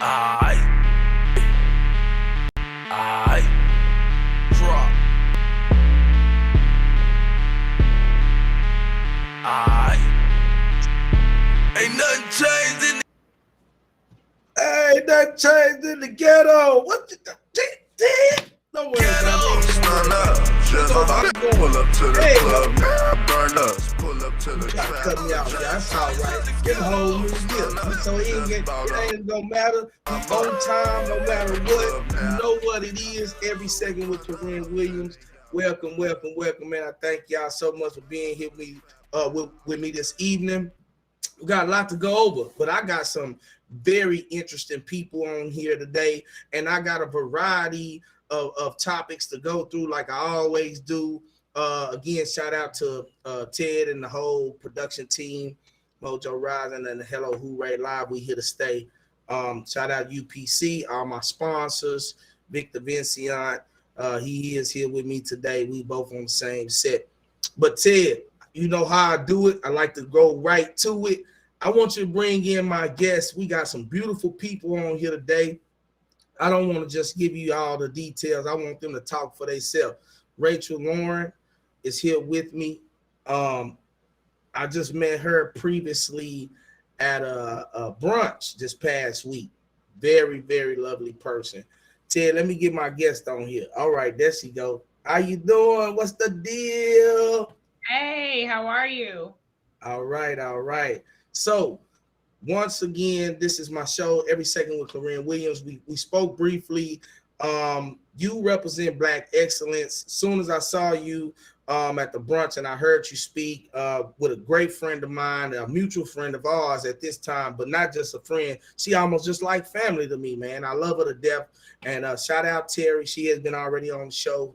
Drop. Ain't nothing changed in the ghetto. What the no way, stand up. Just pull up to the club now. Burn up. Pull up to the trap. Cut me out, that's all right. It's a whole new year. So it ain't gonna matter. We on time, no matter what. You know what it is. Every second with Cluren Williams. Welcome, man. I thank y'all so much for being here with me this evening. We got a lot to go over, but I got some very interesting people on here today, and I got a variety of topics to go through like I always do. Again, shout out to Ted and the whole production team, Mojo Rising and the HelloHoorayLive. We here to stay. Shout out UPC, all my sponsors, Victor Vinziant. He is here with me today. We both on the same set. But Ted, you know how I do it. I like to go right to it. I want you to bring in my guests. We got some beautiful people on here today. I don't want to just give you all the details. I want them to talk for themselves. Rachel Lauren is here with me. I just met her previously at a brunch this past week. Very, very lovely person. Ted, let me get my guest on here. All right, there she go. How you doing? What's the deal? Hey, how are you? All right. So, once again, this is my show, Every Second with Cluren Williams. We spoke briefly. You represent Black excellence. As soon as I saw you at the brunch and I heard you speak with a great friend of mine, a mutual friend of ours at this time, but not just a friend. She almost just like family to me, man. I love her to death. And shout out Terry. She has been already on the show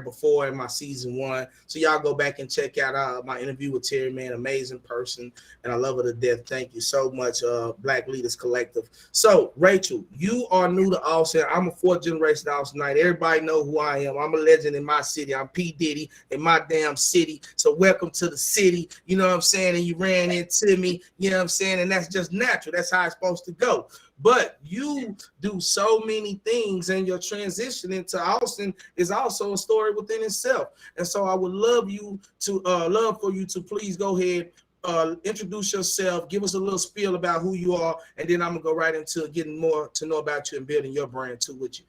before in my season 1, so y'all go back and check out my interview with Terry, man. Amazing person, and I love her to death. Thank you so much, Black Leaders Collective. So Rachel, you are new to Austin. I'm a 4th generation Austinite. Everybody know who I am. I'm a legend in my city. I'm P Diddy in my damn city. So welcome to the city. You know what I'm saying? And you ran into me, you know what I'm saying? And that's just natural. That's how it's supposed to go. But you do so many things, and your transition into Austin is also a story within itself. And so I would love for you to please go ahead, introduce yourself, give us a little spiel about who you are, and then I'm gonna go right into getting more to know about you and building your brand too with you.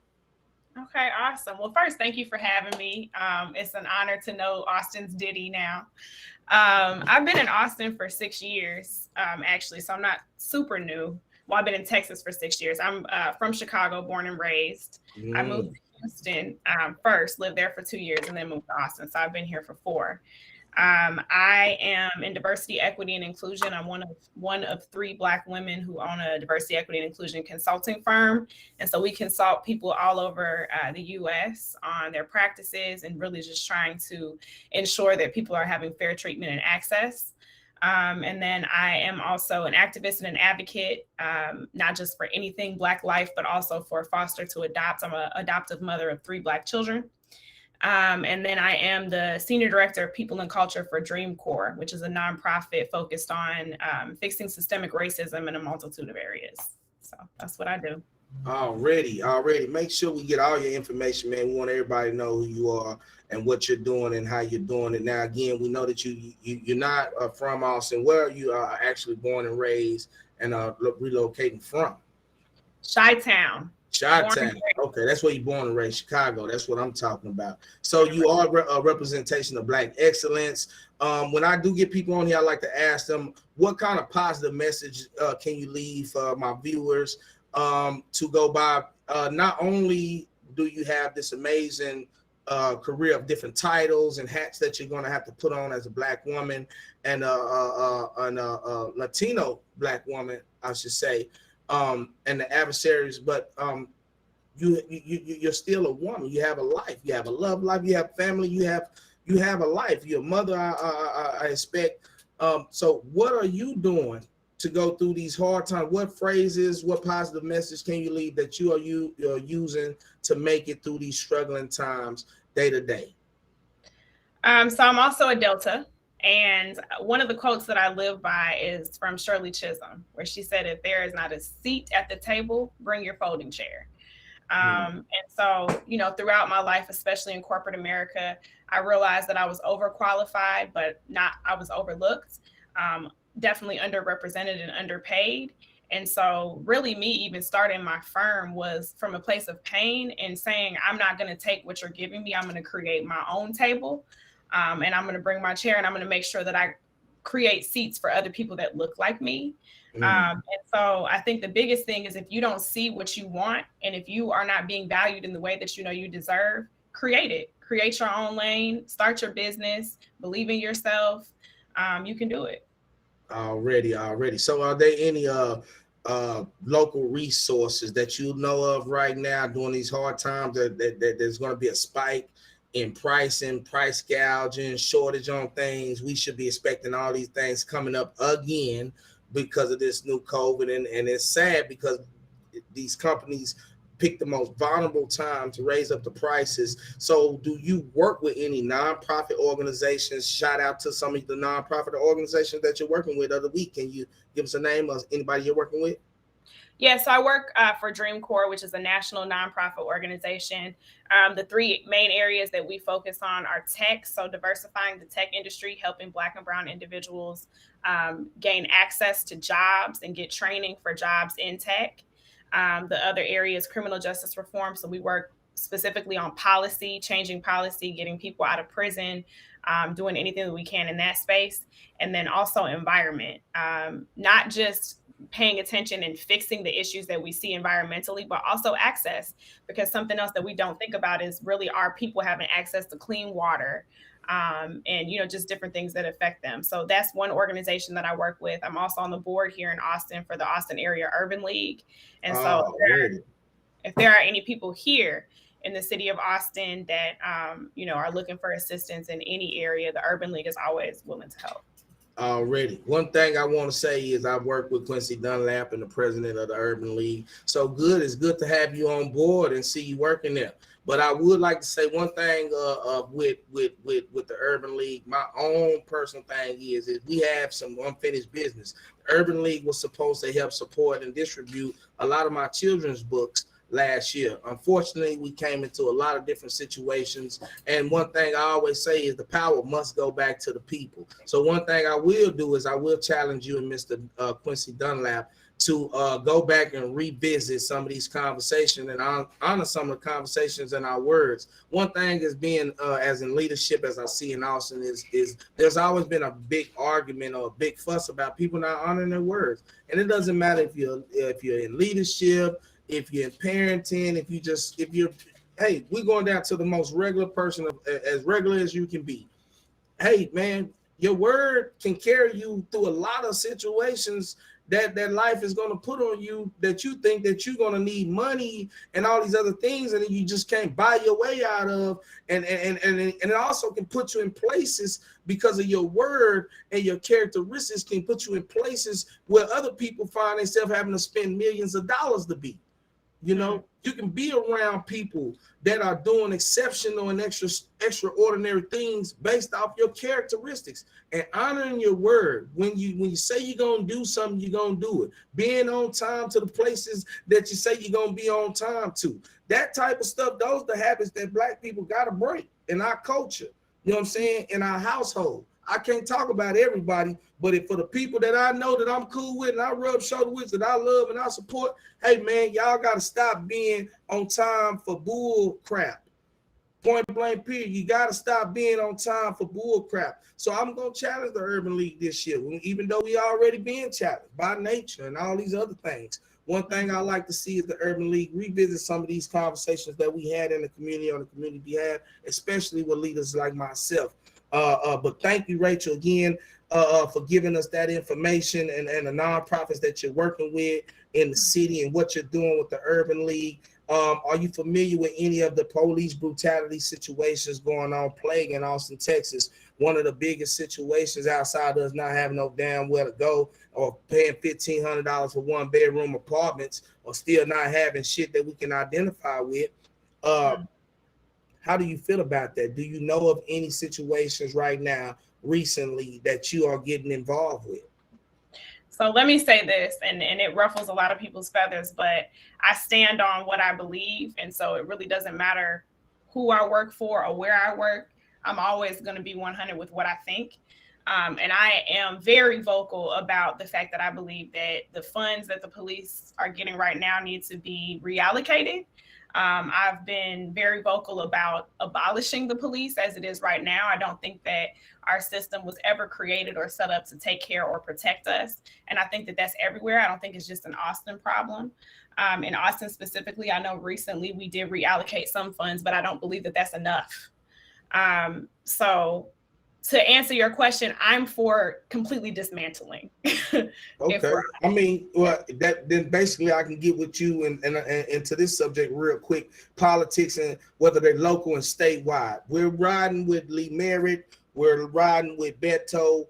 Okay, awesome. Well, first, thank you for having me. It's an honor to know Austin's Diddy now. I've been in Austin for 6 years, actually, so I'm not super new. Well, I've been in Texas for 6 years. I'm from Chicago, born and raised. I moved to Houston first, lived there for 2 years, and then moved to Austin. So I've been here for 4. I am in diversity, equity, and inclusion. I'm one of 3 Black women who own a diversity, equity, and inclusion consulting firm. And so we consult people all over the U.S. on their practices and really just trying to ensure that people are having fair treatment and access. And then I am also an activist and an advocate, not just for anything Black life, but also for foster to adopt. I'm an adoptive mother of 3 Black children. And then I am the senior director of people and culture for Dream Corps, which is a nonprofit focused on fixing systemic racism in a multitude of areas. So that's what I do. Already. Make sure we get all your information, man. We want everybody to know who you are and what you're doing and how you're doing it. Now, again, we know that you're not from Austin. Where are you actually born and raised and relocating from? Chi-Town. Okay, that's where you're born and raised, Chicago. That's what I'm talking about. So you are a representation of Black excellence. When I do get people on here, I like to ask them, what kind of positive message can you leave for my viewers to go by? Not only do you have this amazing career of different titles and hats that you're going to have to put on as a Black woman and a Latino Black woman, I should say, and the adversaries, but you're still a woman. You have a life. You have a love life. You have family. You have a life. You're a mother, I expect. So what are you doing to go through these hard times? What phrases, what positive message can you leave that you're using to make it through these struggling times day to day? So I'm also a Delta, And one of the quotes that I live by is from Shirley Chisholm, where she said, if there is not a seat at the table, bring your folding chair. And so, you know, throughout my life, especially in corporate America, I realized that I was overqualified, but I was overlooked, definitely underrepresented and underpaid. And so really me even starting my firm was from a place of pain and saying, I'm not going to take what you're giving me. I'm going to create my own table. And I'm going to bring my chair and I'm going to make sure that I create seats for other people that look like me. And so I think the biggest thing is if you don't see what you want, and if you are not being valued in the way that you know you deserve, create it. Create your own lane, start your business, believe in yourself. You can do it. Already. So are there any local resources that you know of right now during these hard times that there's going to be a spike in pricing, price gouging, shortage on things? We should be expecting all these things coming up again because of this new COVID. And it's sad because these companies pick the most vulnerable time to raise up the prices. So do you work with any nonprofit organizations? Shout out to some of the nonprofit organizations that you're working with other week. Can you give us a name of anybody you're working with? Yeah, so I work for Dream Corps, which is a national nonprofit organization. The three main areas that we focus on are tech, so diversifying the tech industry, helping Black and Brown individuals gain access to jobs and get training for jobs in tech. The other area is criminal justice reform. So we work specifically on policy, changing policy, getting people out of prison, doing anything that we can in that space. And then also environment, not just paying attention and fixing the issues that we see environmentally, but also access, because something else that we don't think about is really our people having access to clean water, and, you know, just different things that affect them. So that's one organization that I work with. I'm also on the board here in Austin for the Austin Area Urban League. And so if there are any people here in the city of Austin that, you know, are looking for assistance in any area, the Urban League is always willing to help. Already. One thing I want to say is I work with Quincy Dunlap and the president of the Urban League. So good. It's good to have you on board and see you working there. But I would like to say one thing with the Urban League. My own personal thing is we have some unfinished business. The Urban League was supposed to help support and distribute a lot of my children's books last year. Unfortunately, we came into a lot of different situations. And one thing I always say is the power must go back to the people. So one thing I will do is I will challenge you and Mr. Quincy Dunlap to go back and revisit some of these conversations and honor some of the conversations and our words. One thing is being as in leadership, as I see in Austin, is there's always been a big argument or a big fuss about people not honoring their words. And it doesn't matter if you're in leadership, if you're in parenting, hey, we're going down to the most regular person, as regular as you can be. Hey, man, your word can carry you through a lot of situations that life is going to put on you, that you think that you're going to need money and all these other things, and you just can't buy your way out of. And it also can put you in places because of your word, and your characteristics can put you in places where other people find themselves having to spend millions of dollars to be. You know, you can be around people that are doing exceptional and extraordinary things based off your characteristics and honoring your word. When you say you're going to do something, you're going to do it. Being on time to the places that you say you're going to be on time to. That type of stuff, those are the habits that Black people got to break in our culture. You know what I'm saying? In our household. I can't talk about everybody, but for the people that I know that I'm cool with and I rub shoulder with, that I love and I support, hey, man, y'all got to stop being on time for bull crap. Point blank period. You got to stop being on time for bull crap. So I'm going to challenge the Urban League this year, even though we already being challenged by nature and all these other things. One thing I like to see is the Urban League revisit some of these conversations that we had in the community on the community behalf, especially with leaders like myself. But thank you, Rachel, again, for giving us that information and the nonprofits that you're working with in the city and what you're doing with the Urban League. Are you familiar with any of the police brutality situations going on, plaguing Austin, Texas? One of the biggest situations outside of us not having no damn where to go, or paying $1,500 for one bedroom apartments, or still not having shit that we can identify with. How do you feel about that? Do you know of any situations right now recently that you are getting involved with? So let me say this, and it ruffles a lot of people's feathers, but I stand on what I believe. And so it really doesn't matter who I work for or where I work. I'm always going to be 100 with what I think. And I am very vocal about the fact that I believe that the funds that the police are getting right now need to be reallocated. I've been very vocal about abolishing the police as it is right now. I don't think that our system was ever created or set up to take care or protect us. And I think that that's everywhere. I don't think it's just an Austin problem. In Austin specifically, I know recently we did reallocate some funds, but I don't believe that that's enough. So to answer your question, I'm for completely dismantling. Okay. I mean, well, then basically I can get with you and into this subject real quick. Politics and whether they're local and statewide. We're riding with 𝐿𝐼. We're riding with Beto.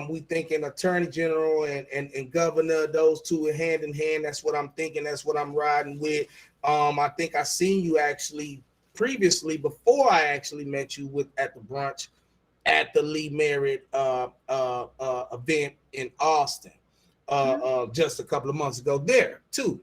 We thinking Attorney General and Governor, those two are hand in hand. That's what I'm thinking. That's what I'm riding with. I think I seen you actually previously before I actually met you at the brunch at the 𝐿𝐼 event in Austin just a couple of months ago there too.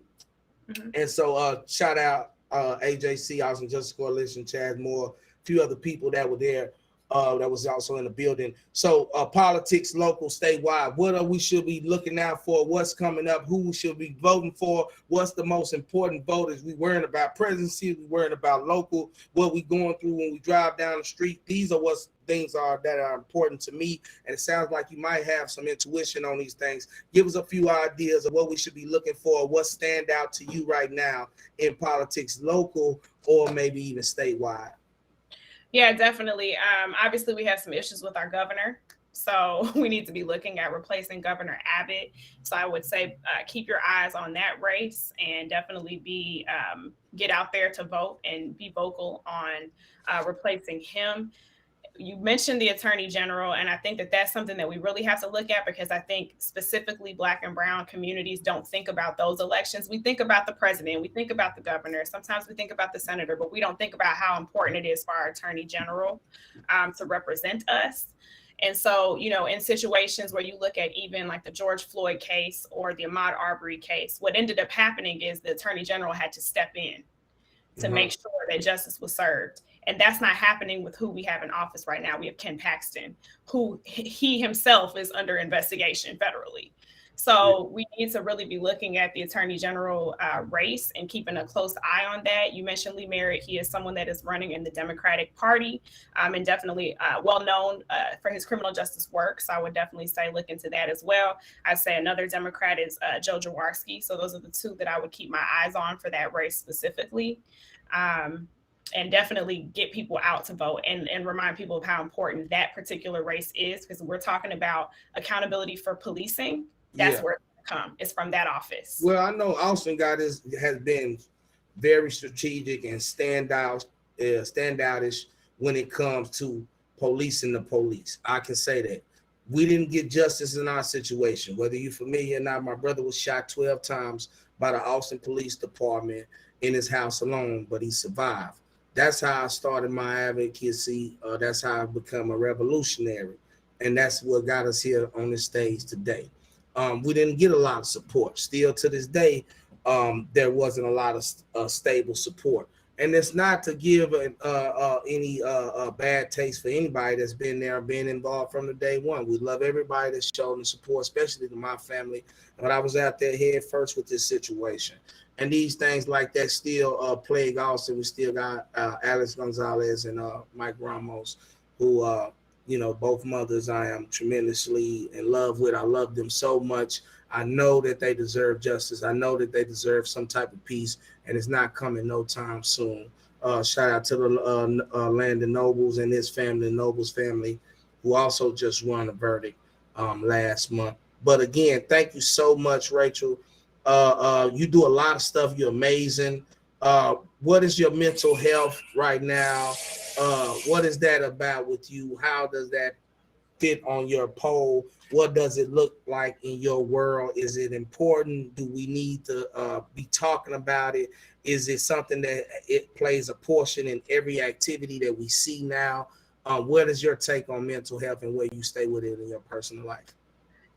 And so shout out AJC, Austin Justice Coalition, Chad Moore, a few other people that were there that was also in the building. So politics, local, statewide, what we should be looking out for, what's coming up, who we should be voting for, what's the most important vote? Is we worrying about presidency, we worrying about local, what we going through when we drive down the street. These are what things are that are important to me, and it sounds like you might have some intuition on these things. Give us a few ideas of what we should be looking for, what stand out to you right now in politics, local or maybe even statewide. Yeah, definitely. Obviously, we have some issues with our governor. So we need to be looking at replacing Governor Abbott. So I would say keep your eyes on that race and definitely get out there to vote and be vocal on replacing him. You mentioned the Attorney General, and I think that that's something that we really have to look at, because I think specifically Black and Brown communities don't think about those elections. We think about the president, we think about the governor, sometimes we think about the senator, but we don't think about how important it is for our Attorney General to represent us. And so, you know, in situations where you look at even like the George Floyd case or the Ahmaud Arbery case, what ended up happening is the Attorney General had to step in to make sure that justice was served. And that's not happening with who we have in office right now. We have Ken Paxton, who he himself is under investigation federally. So we need to really be looking at the Attorney General race and keeping a close eye on that. You mentioned 𝐿𝐼. He is someone that is running in the Democratic Party and definitely well known for his criminal justice work. So I would definitely say look into that as well. I'd say another Democrat is 𝐁𝐥𝐻𝐿𝐼. So those are the two that I would keep my eyes on for that race specifically. And definitely get people out to vote and remind people of how important that particular race is, because we're talking about accountability for policing. That's where it's going to come. It's from that office. Well, I know Austin has been very strategic and standoutish when it comes to policing the police. I can say that. We didn't get justice in our situation. Whether you're familiar or not, my brother was shot 12 times by the Austin Police Department in his house alone, but he survived. That's how I started my advocacy. That's how I become a revolutionary. And that's what got us here on this stage today. We didn't get a lot of support. Still to this day, there wasn't a lot of stable support. And it's not to give any bad taste for anybody that's been there, been involved from the day one. We love everybody that's shown the support, especially to my family. But I was out there head first with this situation. And these things like that still plague Austin. We still got Alex Gonzalez and Mike Ramos, who, you know, both mothers I am tremendously in love with. I love them so much. I know that they deserve justice. I know that they deserve some type of peace, and it's not coming no time soon. Shout out to the Landon Nobles and his family, the Nobles family, who also just won a verdict last month. But again, thank you so much, Rachel. You do a lot of stuff. You're amazing. What is your mental health right now? What is that about with you? How does that fit on your poll? What does it look like in your world? Is it important? Do we need to be talking about it? Is it something that it plays a portion in every activity that we see now? What is your take on mental health and where you stay with it in your personal life?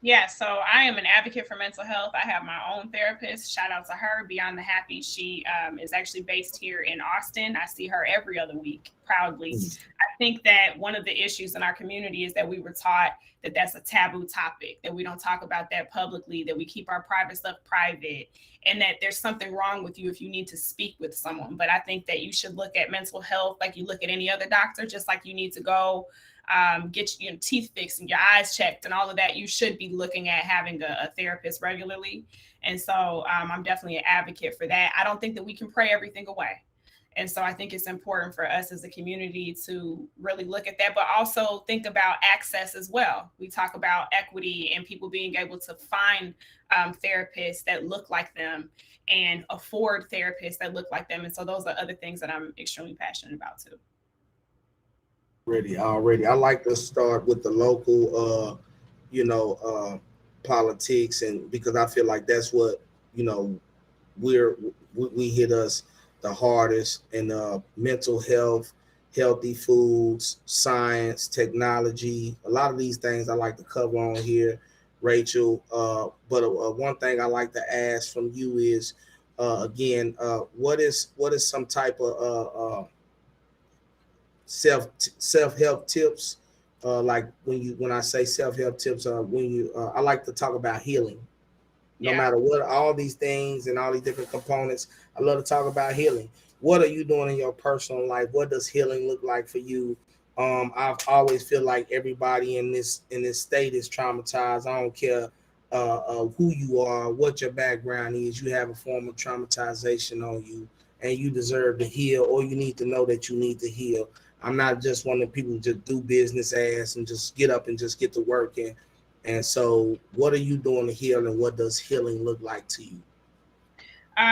Yeah, so I am an advocate for mental health. I have my own therapist. Shout out to her, Beyond the Happy. She is actually based here in Austin. I see her every other week, proudly. I think that one of the issues in our community is that we were taught that that's a taboo topic, that we don't talk about that publicly, that we keep our private stuff private, and that there's something wrong with you if you need to speak with someone. But I think that you should look at mental health like you look at any other doctor, just like you need to go get your teeth fixed and your eyes checked and all of that. You should be looking at having a therapist regularly. And so I'm definitely an advocate for that. I don't think that we can pray everything away. And so I think it's important for us as a community to really look at that, but also think about access as well. We talk about equity and people being able to find therapists that look like them and afford therapists that look like them. And so those are other things that I'm extremely passionate about too. Already. I like to start with the local, politics, and because I feel like that's what, we hit us the hardest in mental health, healthy foods, science, technology. A lot of these things I like to cover on here, Rachel. But one thing I like to ask from you is, what is some type of self-help tips, like when I say self-help tips, I like to talk about healing. No matter what, all these things and all these different components, I love to talk about healing. What are you doing in your personal life? What does healing look like for you? I've always feel like everybody in this state is traumatized. I don't care who you are, what your background is. You have a form of traumatization on you, and you deserve to heal, or you need to know that you need to heal. I'm not just one of the people who just do business ass and just get up and just get to work. And so what are you doing to heal, and what does healing look like to you?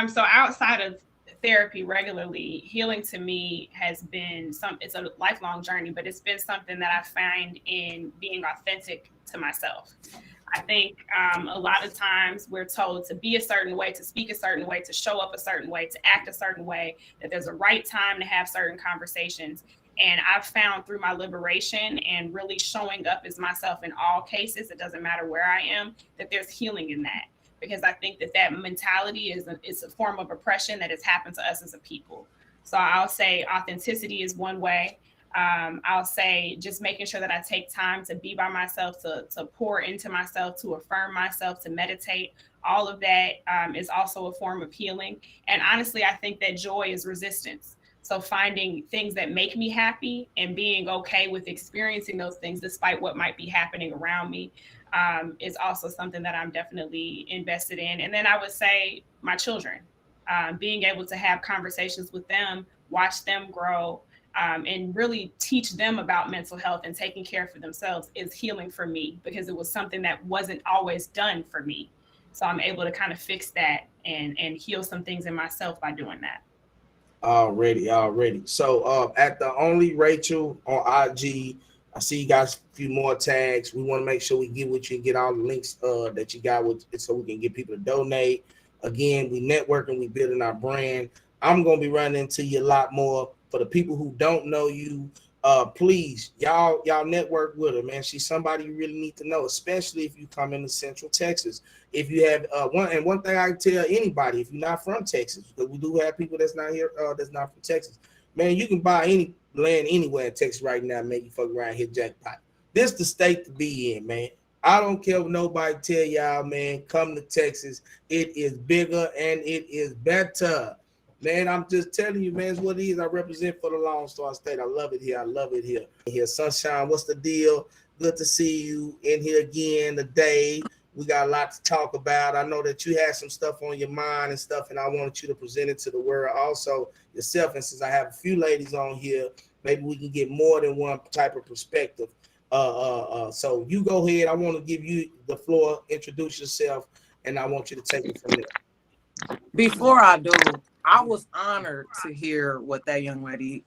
So outside of therapy regularly, healing to me has been it's a lifelong journey, but it's been something that I find in being authentic to myself. I think a lot of times we're told to be a certain way, to speak a certain way, to show up a certain way, to act a certain way, that there's a right time to have certain conversations. And I've found through my liberation and really showing up as myself in all cases, it doesn't matter where I am, that there's healing in that. Because I think that mentality is a form of oppression that has happened to us as a people. So I'll say authenticity is one way. I'll say just making sure that I take time to be by myself, to pour into myself, to affirm myself, to meditate. All of that is also a form of healing. And honestly, I think that joy is resistance. So finding things that make me happy and being okay with experiencing those things despite what might be happening around me is also something that I'm definitely invested in. And then I would say my children, being able to have conversations with them, watch them grow, and really teach them about mental health and taking care for themselves is healing for me, because it was something that wasn't always done for me. So I'm able to kind of fix that and heal some things in myself by doing that. Already. So at the Only Rachel on IG, I see you guys a few more tags. We want to make sure we get with you and get all the links that you got with it, so we can get people to donate. Again, we networking, we building our brand. I'm gonna be running into you a lot more. For the people who don't know you, please, y'all network with her, man. She's somebody you really need to know, especially if you come into Central Texas. If you have one thing I can tell anybody, if you're not from Texas, because we do have people that's not here, that's not from Texas, man, you can buy any land anywhere in Texas right now, man. You fuck around, hit jackpot. This the state to be in, man. I don't care what nobody tell y'all, man. Come to Texas. It is bigger and it is better. Man, I'm just telling you, man, it's what it is. I represent for the Lone Star State. I love it here. Here, Sunshine, what's the deal? Good to see you in here again today. We got a lot to talk about. I know that you had some stuff on your mind and stuff, and I wanted you to present it to the world also yourself. And since I have a few ladies on here, maybe we can get more than one type of perspective. So you go ahead. I want to give you the floor. Introduce yourself, and I want you to take it from there. Before I do, I was honored to hear what that young lady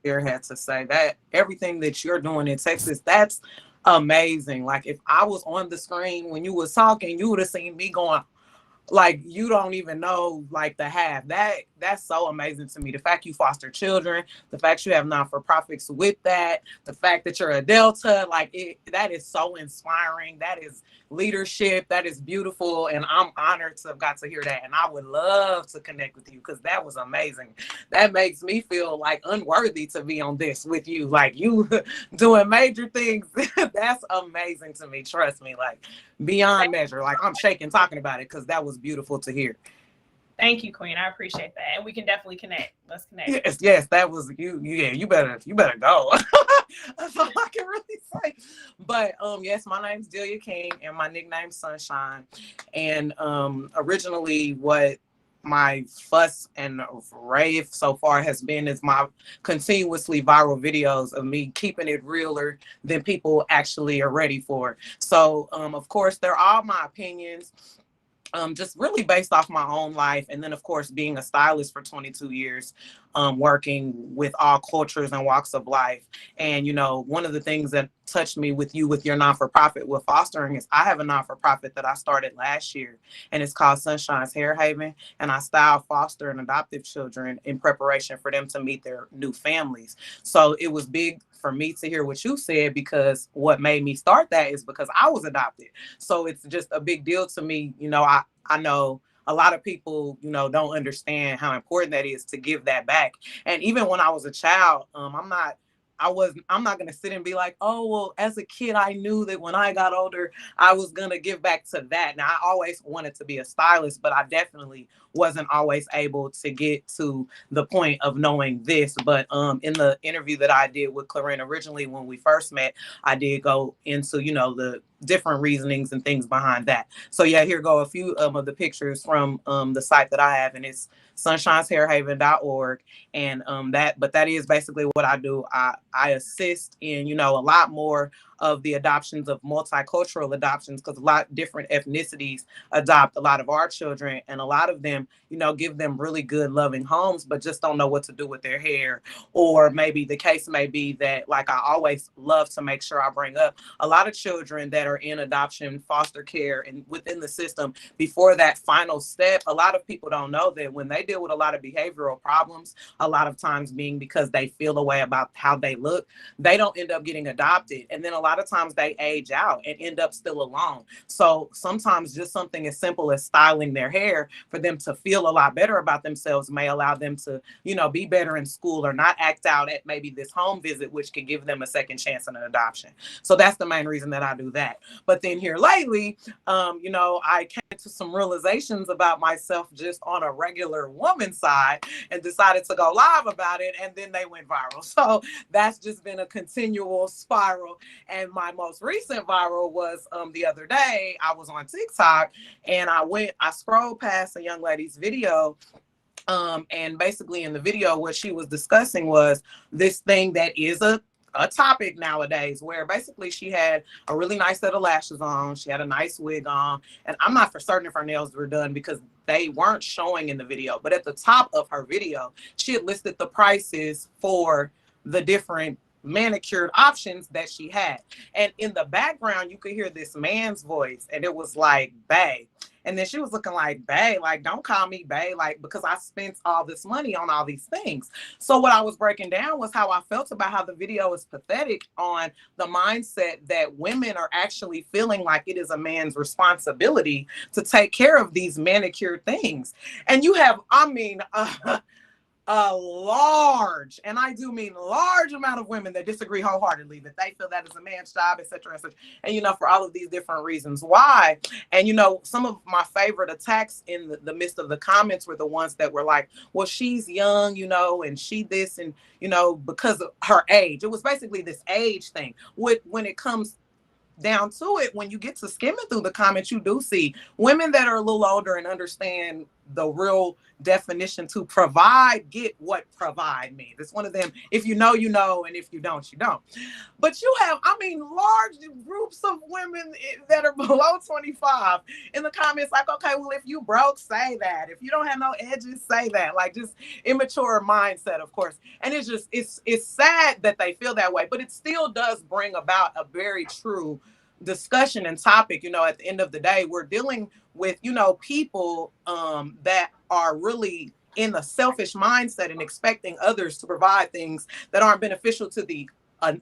here had to say. That everything that you're doing in Texas, that's amazing. Like if I was on the screen when you was talking, you would have seen me going, like you don't even know like the half. That's so amazing to me. The fact you foster children, the fact you have non-for-profits with that, the fact that you're a Delta, that is so inspiring. That is leadership. That is beautiful. And I'm honored to have got to hear that. And I would love to connect with you because that was amazing. That makes me feel like unworthy to be on this with you. Like you doing major things. That's amazing to me. Trust me, like beyond measure. Like I'm shaking talking about it because that was beautiful to hear. Thank you, Queen. I appreciate that. And we can definitely connect. Let's connect. Yes, that was you. Yeah, you better go. That's all I can really say. But yes, my name's Delia King and my nickname's Sunshine. And originally what my fuss and rave so far has been is my continuously viral videos of me keeping it realer than people actually are ready for. So of course they're all my opinions. Just really based off my own life. And then, of course, being a stylist for 22 years, working with all cultures and walks of life. And, you know, one of the things that touched me with you with your non-for-profit with fostering is I have a non-for-profit that I started last year, and it's called Sunshine's Hair Haven. And I style, foster, and adoptive children in preparation for them to meet their new families. So it was big for me to hear what you said, because what made me start that is because I was adopted. So it's just a big deal to me. You know, I know a lot of people, you know, don't understand how important that is to give that back. And even when I was a child, I'm not going to sit and be like, oh, well, as a kid, I knew that when I got older, I was going to give back to that. Now, I always wanted to be a stylist, but I definitely wasn't always able to get to the point of knowing this. But in the interview that I did with Cluren originally, when we first met, I did go into, you know, the different reasonings and things behind that. So yeah, here go a few of the pictures from the site that I have, and it's sunshineshairhaven.org. And that is basically what I do. I assist in, you know, a lot more of the adoptions of multicultural adoptions, because a lot different ethnicities adopt a lot of our children, and a lot of them, you know, give them really good loving homes, but just don't know what to do with their hair. Or maybe the case may be that, like I always love to make sure I bring up, a lot of children that are in adoption, foster care, and within the system, before that final step, a lot of people don't know that when they deal with a lot of behavioral problems, a lot of times being because they feel a way about how they look, they don't end up getting adopted. And then a lot of times they age out and end up still alone. So sometimes just something as simple as styling their hair for them to feel a lot better about themselves may allow them to, you know, be better in school or not act out at maybe this home visit, which can give them a second chance in an adoption. So that's the main reason that I do that. But then here lately, you know, I came to some realizations about myself just on a regular woman side and decided to go live about it, and then they went viral. So that's just been a continual spiral. And my most recent viral was the other day. I was on TikTok and I scrolled past a young lady's video. And basically in the video, what she was discussing was this thing that is a topic nowadays, where basically she had a really nice set of lashes on, she had a nice wig on, and I'm not for certain if her nails were done because they weren't showing in the video, but at the top of her video, she had listed the prices for the different manicured options that she had. And in the background, you could hear this man's voice, and it was like, bae. And then she was looking like, bae, like, don't call me bae, like, because I spent all this money on all these things. So what I was breaking down was how I felt about how the video is pathetic on the mindset that women are actually feeling like it is a man's responsibility to take care of these manicured things. And you have, I mean, a large, and I do mean large amount of women that disagree wholeheartedly, that they feel that is a man's job, etc., etc. And, you know, for all of these different reasons why. And, you know, some of my favorite attacks in the midst of the comments were the ones that were like, well, she's young, you know, and she this, and, you know, because of her age. It was basically this age thing. When it comes down to it, when you get to skimming through the comments, you do see women that are a little older and understand the real definition to provide, get what provide means. It's one of them, if you know, you know, and if you don't, you don't. But you have, I mean, large groups of women that are below 25 in the comments like, okay, well, if you broke, say that. If you don't have no edges, say that. Like, just immature mindset, of course. And it's just, it's sad that they feel that way, but it still does bring about a very true discussion and topic. You know, at the end of the day, we're dealing with, you know, people that are really in a selfish mindset and expecting others to provide things that aren't beneficial to the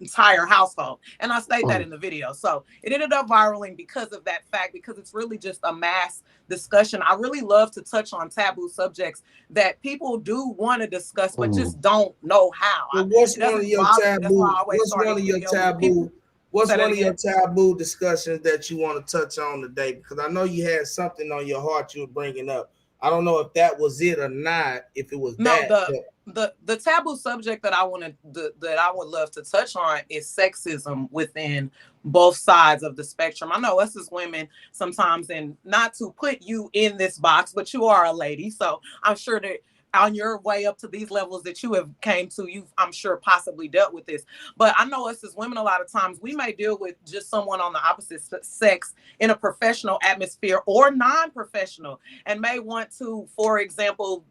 entire household. And I state that in the video. So it ended up viraling because of that fact, because it's really just a mass discussion. I really love to touch on taboo subjects that people do want to discuss, but just don't know how. Well, what's one of your taboo? What's one of your taboo? What's one of your taboo discussions that you want to touch on today? Because I know you had something on your heart you were bringing up. I don't know if that was it or not. If it was the taboo subject that I would love to touch on is sexism within both sides of the spectrum. I know us as women sometimes, and not to put you in this box, but you are a lady, so I'm sure that on your way up to these levels that you have came to, you've, I'm sure, possibly dealt with this. But I know us as women, a lot of times we may deal with just someone on the opposite sex in a professional atmosphere or non-professional, and may want to, for example,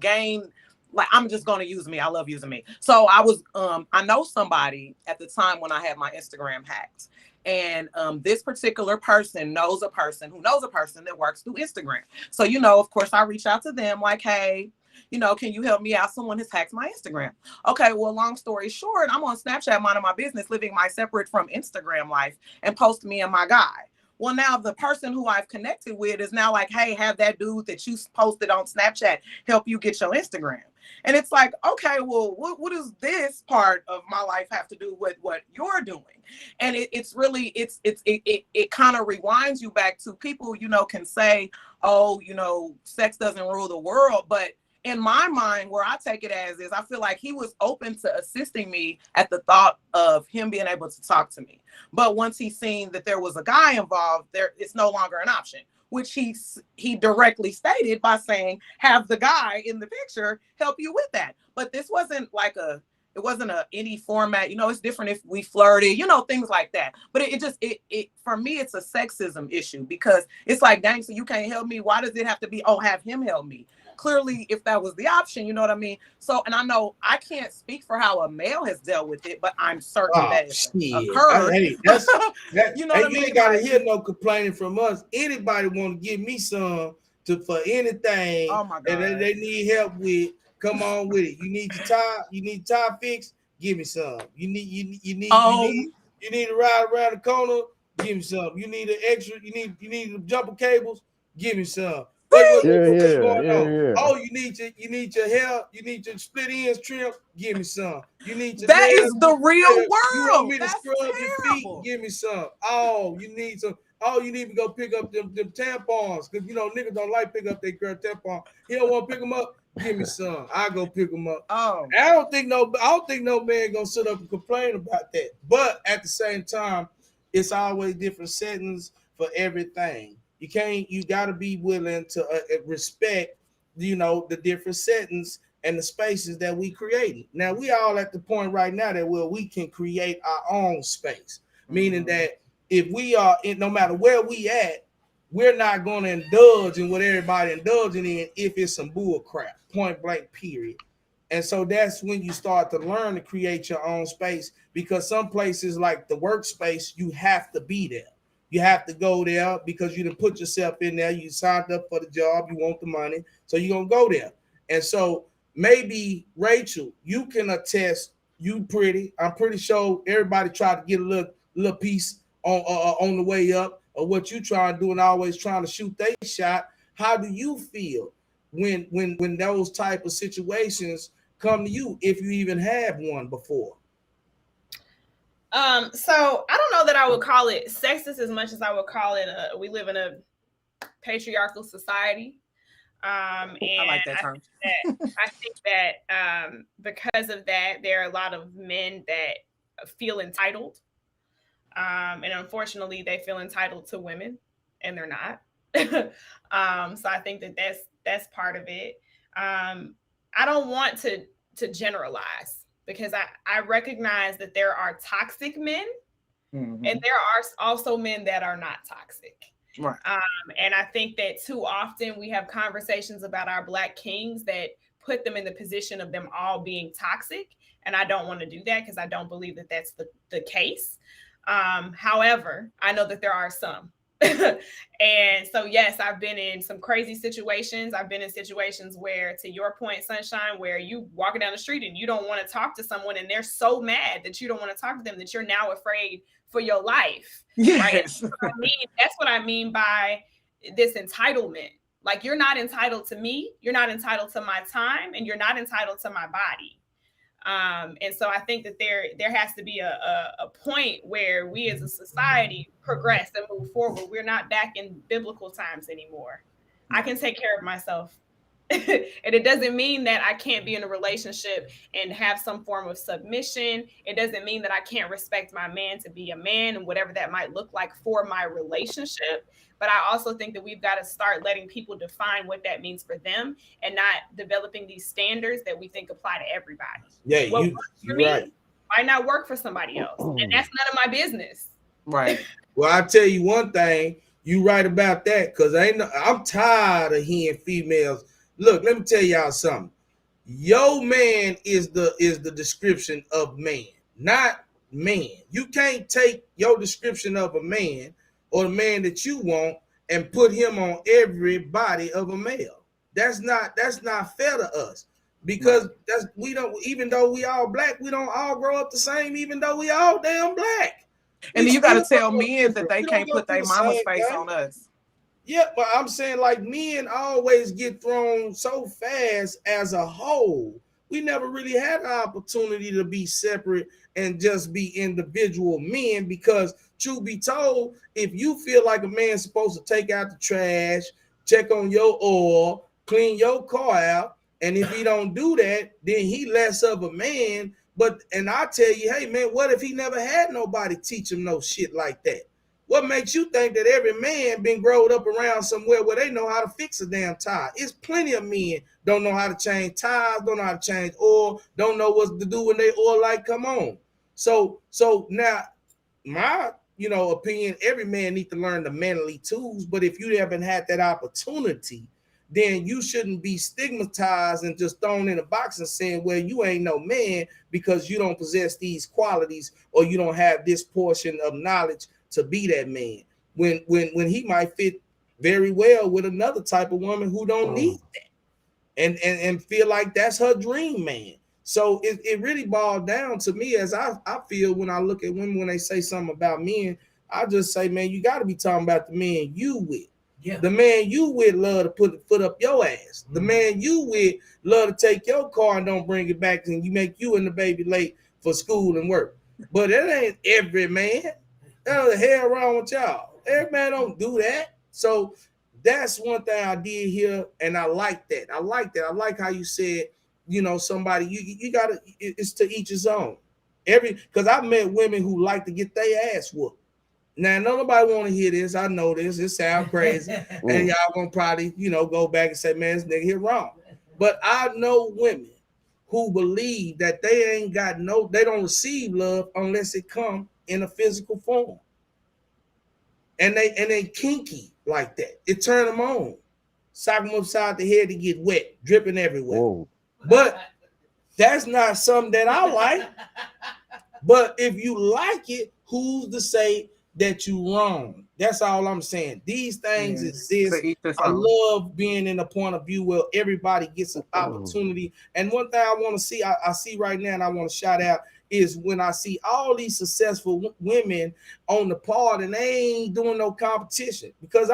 gain, like, I'm just going to use me. I love using me. So I know somebody at the time when I had my Instagram hacked. And this particular person knows a person who knows a person that works through Instagram. So, you know, of course, I reach out to them like, hey, you know, can you help me out? Someone has hacked my Instagram. Okay, well, long story short, I'm on Snapchat minding my business, living my separate from Instagram life, and post me and my guy. Well, now the person who I've connected with is now like, hey, have that dude that you posted on Snapchat help you get your Instagram. And it's like, okay, well, what does this part of my life have to do with what you're doing? And it kind of rewinds you back to people, you know, can say, oh, you know, sex doesn't rule the world. But in my mind, where I take it as is, I feel like he was open to assisting me at the thought of him being able to talk to me. But once he's seen that there was a guy involved, it's no longer an option, which he directly stated by saying, have the guy in the picture help you with that. But this wasn't like it wasn't any format, you know, it's different if we flirted, you know, things like that. But it for me, it's a sexism issue, because it's like, dang, so you can't help me. Why does it have to be, oh, have him help me? Clearly, if that was the option, you know what I mean? So, and I know I can't speak for how a male has dealt with it, but I'm certain that it's occurred. You know what I mean? You ain't got to hear no complaining from us. Anybody want to give me some for anything that they need help with, come on with it. You need the tie fixed, give me some. You need to ride around the corner, give me some. You need an extra, you need jumper cables, give me some. What's going on? Oh, you need your hair, you need your split ends trimmed, give me some. You need your that nails, is the real world. You want me to scrub your feet, give me some. Oh, you need some. Oh, you need to go pick up them tampons, because you know niggas don't like pick up their girl tampon. He don't want to pick them up. Give me some. I go pick them up. Oh, I don't think no man gonna sit up and complain about that. But at the same time, it's always different settings for everything. You got to be willing to respect, you know, the different settings and the spaces that we create. Now we all at the point right now that we can create our own space, meaning that if we are no matter where we at, we're not going to indulge in what everybody indulging in if it's some bull crap, point blank, period. And so that's when you start to learn to create your own space, because some places like the workspace, you have to be there. You have to go there because you done put yourself in there. You signed up for the job. You want the money. So you're going to go there. And so maybe, Rachel, you can attest, you pretty. I'm pretty sure everybody tried to get a little piece on the way up of what you try to do, and always trying to shoot their shot. How do you feel when those type of situations come to you, if you even have one before? So I don't know that I would call it sexist as much as I would call it we live in a patriarchal society. And I like that term. I think that because of that, there are a lot of men that feel entitled. And unfortunately, they feel entitled to women, and they're not. So I think that that's part of it. I don't want to generalize, because I recognize that there are toxic men, and there are also men that are not toxic. Right. And I think that too often we have conversations about our Black kings that put them in the position of them all being toxic. And I don't want to do that, because I don't believe that that's the case. However, I know that there are some. And so, yes, I've been in some crazy situations. I've been in situations where, to your point, Sunshine, where you walking down the street and you don't want to talk to someone and they're so mad that you don't want to talk to them that you're now afraid for your life. Yes. Right? That's what I mean by this entitlement. Like, you're not entitled to me, you're not entitled to my time, and you're not entitled to my body. And so I think that there has to be a point where we as a society progress and move forward. We're not back in biblical times anymore. I can take care of myself. And it doesn't mean that I can't be in a relationship and have some form of submission. It doesn't mean that I can't respect my man to be a man and whatever that might look like for my relationship. But I also think that we've got to start letting people define what that means for them and not developing these standards that we think apply to everybody. Yeah, what you're works for me right. might not work for somebody else. And that's none of my business. Right. Well, I'll tell you one thing. You right about that, because I'm tired of hearing females. Look, let me tell y'all something. Your man is the description of man, not man. You can't take your description of a man or the man that you want and put him on every body of a male. That's not fair to us, because we don't, even though we all black, we don't all grow up the same, even though we all damn black. And then you got to tell men that they can't put their mama's face on us. Yeah, but I'm saying, like, men always get thrown so fast as a whole. We never really had an opportunity to be separate and just be individual men, because truth be told, if you feel like a man's supposed to take out the trash, check on your oil, clean your car out, and if he don't do that, then he less of a man. And I tell you, hey man, what if he never had nobody teach him no shit like that? What makes you think that every man been growed up around somewhere where they know how to fix a damn tire? It's plenty of men don't know how to change tires, don't know how to change oil, don't know what to do when they oil light come on. So now, my opinion, every man needs to learn the manly tools. But if you haven't had that opportunity, then you shouldn't be stigmatized and just thrown in a box and saying, well, you ain't no man because you don't possess these qualities or you don't have this portion of knowledge to be that man, when he might fit very well with another type of woman who don't need that and feel like that's her dream man. So it really boils down to me, as I feel when I look at women, when they say something about men, I just say, man, you got to be talking about the man you with. Yeah. The man you with love to put the foot up your ass. The man you with love to take your car and don't bring it back, and you make you and the baby late for school and work. But it ain't every man. What the hell wrong with y'all? Every man don't do that. So that's one thing I did here, and I like that. I like how you said, somebody, you gotta, it's to each his own. Because I've met women who like to get their ass whooped. Now, nobody want to hear this. I know this. It sounds crazy. And y'all gonna probably, go back and say, man, this nigga here wrong. But I know women who believe that they don't receive love unless it come in a physical form. And they kinky like that. It turn them on. Sock them upside the head to get wet, dripping everywhere. Whoa. But that's not something that I like. But if you like it, who's to say that you wrong? That's all I'm saying. These things exist. I love being in a point of view where everybody gets an opportunity. And one thing I want to see, I see right now, and I want to shout out, is when I see all these successful women on the pod and they ain't doing no competition. Because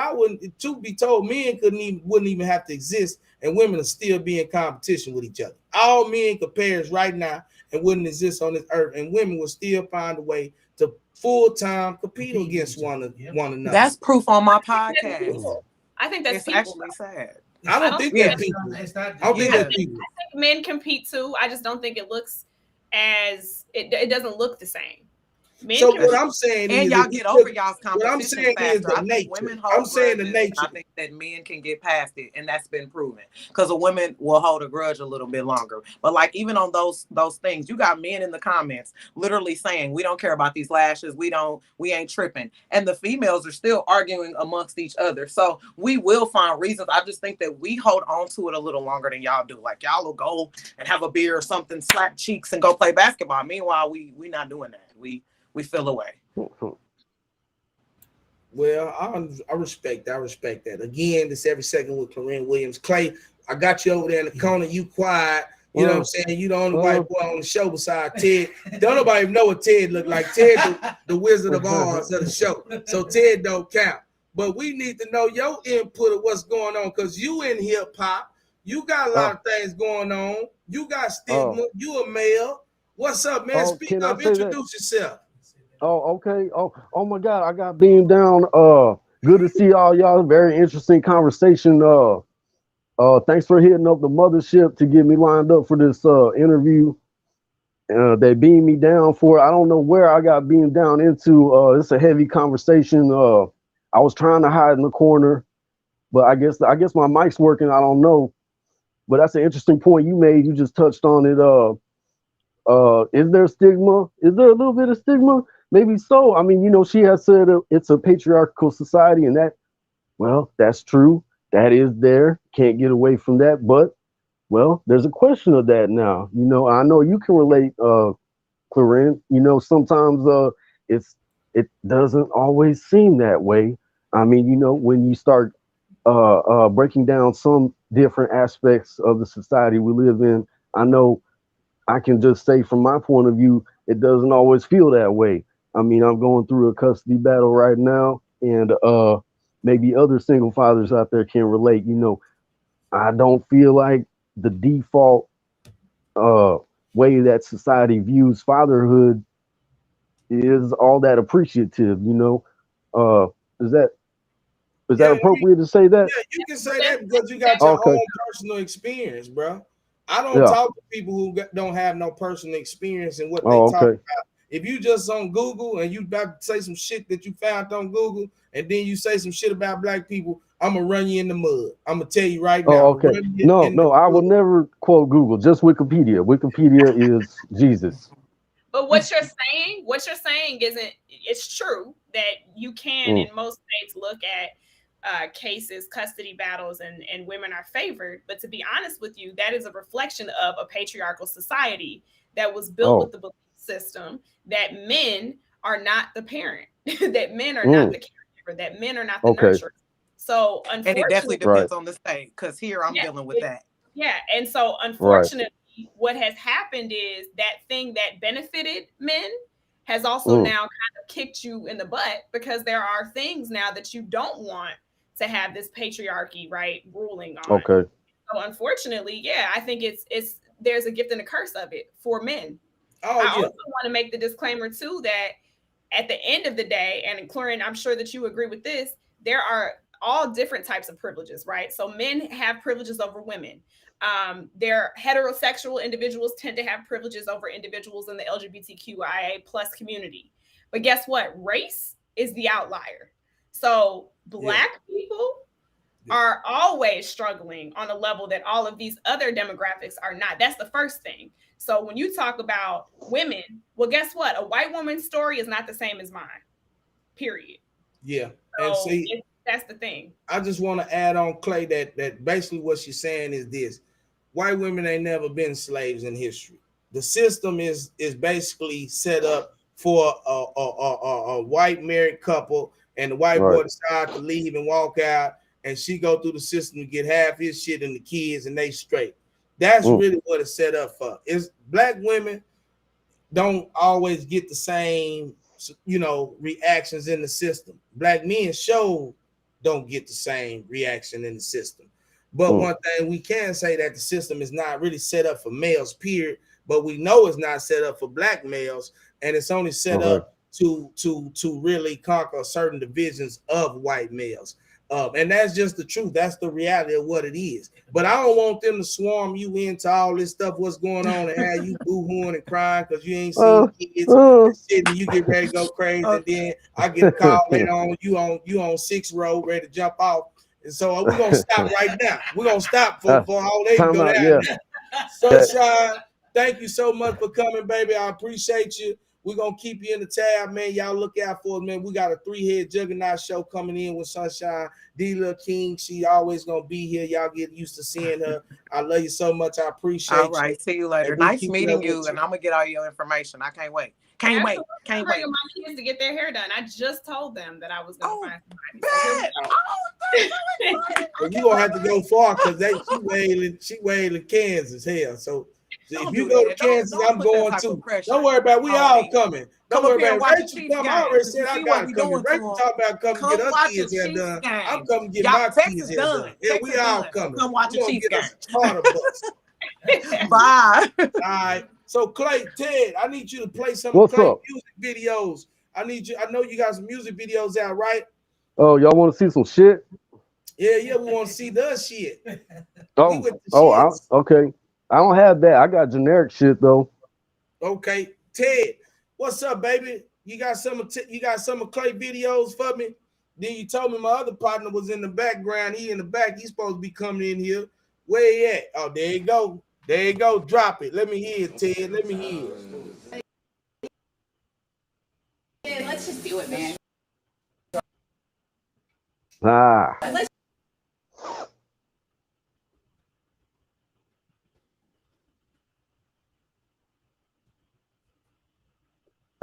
truth be told, men wouldn't even have to exist, and women are still be in competition with each other. All men compares right now and wouldn't exist on this earth, and women will still find a way to full-time compete against one another. That's proof on my podcast. I think that's actually sad. I don't think that people. I don't think that people. I think men compete too. I just don't think it looks as it doesn't look the same. So what I'm saying is, y'all get over y'all's competition. What I'm saying is the nature. I'm saying the nature. I think that men can get past it, and that's been proven. Because a woman will hold a grudge a little bit longer. But like even on those things, you got men in the comments literally saying, "We don't care about these lashes. We ain't tripping." And the females are still arguing amongst each other. So we will find reasons. I just think that we hold on to it a little longer than y'all do. Like y'all will go and have a beer or something, slap cheeks, and go play basketball. Meanwhile, we not doing that. We feel away. Well, I respect that. I respect that. Again, this every second with Cluren Williams. Clay, I got you over there in the corner. You quiet. You know what I'm saying? You the only white boy on the show besides Ted. Don't nobody even know what Ted look like. Ted, the Wizard of Oz of the show. So Ted don't count. But we need to know your input of what's going on because you in hip hop. You got a lot of things going on. You got stigma. You a male. What's up, man? Speak up. Introduce yourself. Oh, okay. Oh my God. I got beamed down. Good to see all y'all. Very interesting conversation. Thanks for hitting up the mothership to get me lined up for this interview. They beamed me down for it. I don't know where I got beamed down into. It's a heavy conversation. I was trying to hide in the corner, but I guess my mic's working. I don't know. But that's an interesting point you made. You just touched on it. Is there stigma? Is there a little bit of stigma? Maybe so. I mean, she has said it's a patriarchal society, and that's true. That is there. Can't get away from that. But, there's a question of that now. I know you can relate, Cluren. Sometimes it doesn't always seem that way. I mean, when you start breaking down some different aspects of the society we live in, I know I can just say from my point of view, it doesn't always feel that way. I mean, I'm going through a custody battle right now, and maybe other single fathers out there can relate. I don't feel like the default way that society views fatherhood is all that appreciative. Is that appropriate to say that? Yeah, you can say that because you got your own personal experience, bro. I don't talk to people who don't have no personal experience in what they talk about. If you just on Google and you about to say some shit that you found on Google, and then you say some shit about black people, I'm gonna run you in the mud. I'm gonna tell you right now. Oh, okay. No, I will never quote Google. Just Wikipedia. Wikipedia is Jesus. But what you're saying isn't. It's true that you can in most states look at cases, custody battles, and women are favored. But to be honest with you, that is a reflection of a patriarchal society that was built with the belief system that men are not the parent, that men are not the caregiver, that men are not the nurturer. So unfortunately, and it definitely depends on the state, because here I'm dealing with that. Yeah, and so unfortunately, what has happened is that thing that benefited men has also now kind of kicked you in the butt, because there are things now that you don't want to have this patriarchy, right, ruling on. Okay. So unfortunately, I think it's there's a gift and a curse of it for men. I also want to make the disclaimer too that at the end of the day, and Cluren, I'm sure that you agree with this, there are all different types of privileges, right? So men have privileges over women. Their heterosexual individuals tend to have privileges over individuals in the LGBTQIA+ community. But guess what? Race is the outlier. So Black people are always struggling on a level that all of these other demographics are not. That's the first thing. So when you talk about women, well, guess what? A white woman's story is not the same as mine, period. Yeah. So and see, that's the thing. I just want to add on, Clay, that basically what she's saying is this. White women ain't never been slaves in history. The system is basically set up for a white married couple, and the white boy decide to leave and walk out, and she go through the system to get half his shit and the kids, and they straight. That's really what it's set up for. Is Black women don't always get the same, reactions in the system. Black men don't get the same reaction in the system. But one thing we can say that the system is not really set up for males, period. But we know it's not set up for Black males, and it's only set up to really conquer certain divisions of white males. And that's just the truth. That's the reality of what it is. But I don't want them to swarm you into all this stuff, what's going on, and have you boo-hooing and crying because you ain't seen kids and shit, and you get ready to go crazy, and then I get a call later on, you on 6th row, ready to jump off. And so we're going to stop right now. We're going to stop for all they can go down. Sunshine, thank you so much for coming, baby. I appreciate you. We're going to keep you in the tab, man. Y'all look out for us, man. We got a 3-head juggernaut show coming in with Sunshine. Delia King, she always going to be here. Y'all get used to seeing her. I love you so much. I appreciate you. All right. See you later. Nice meeting you, and I'm going to get all your information. I can't wait. Can't wait. I'm bringing my kids to get their hair done. I just told them that I was going to find somebody. So you gonna have to go far because she wailing Kansas here. So if you go to Kansas, I'm going too. Don't worry about it. We all coming. Don't worry about it. Rachel come. I already said I gotta come. Rachel talk about coming get her kids hair done. I'm coming get my kids hair done. Yeah, we all coming. Come watch the Chiefs game. Bye. All right. So Clay, Ted, I need you to play some Clay music videos. I need you. I know you got some music videos out, right? Oh, y'all want to see some shit? Yeah, we want to see the shit. Okay. I don't have that. I got generic shit though. Okay, Ted, what's up, baby? You got some of Clay videos for me? Then you told me my other partner was in the background. He in the back. He's supposed to be coming in here. Where he at? Oh, there you go. There you go. Drop it. Let me hear it, Ted. Let me hear it. Yeah, let's just do it, man.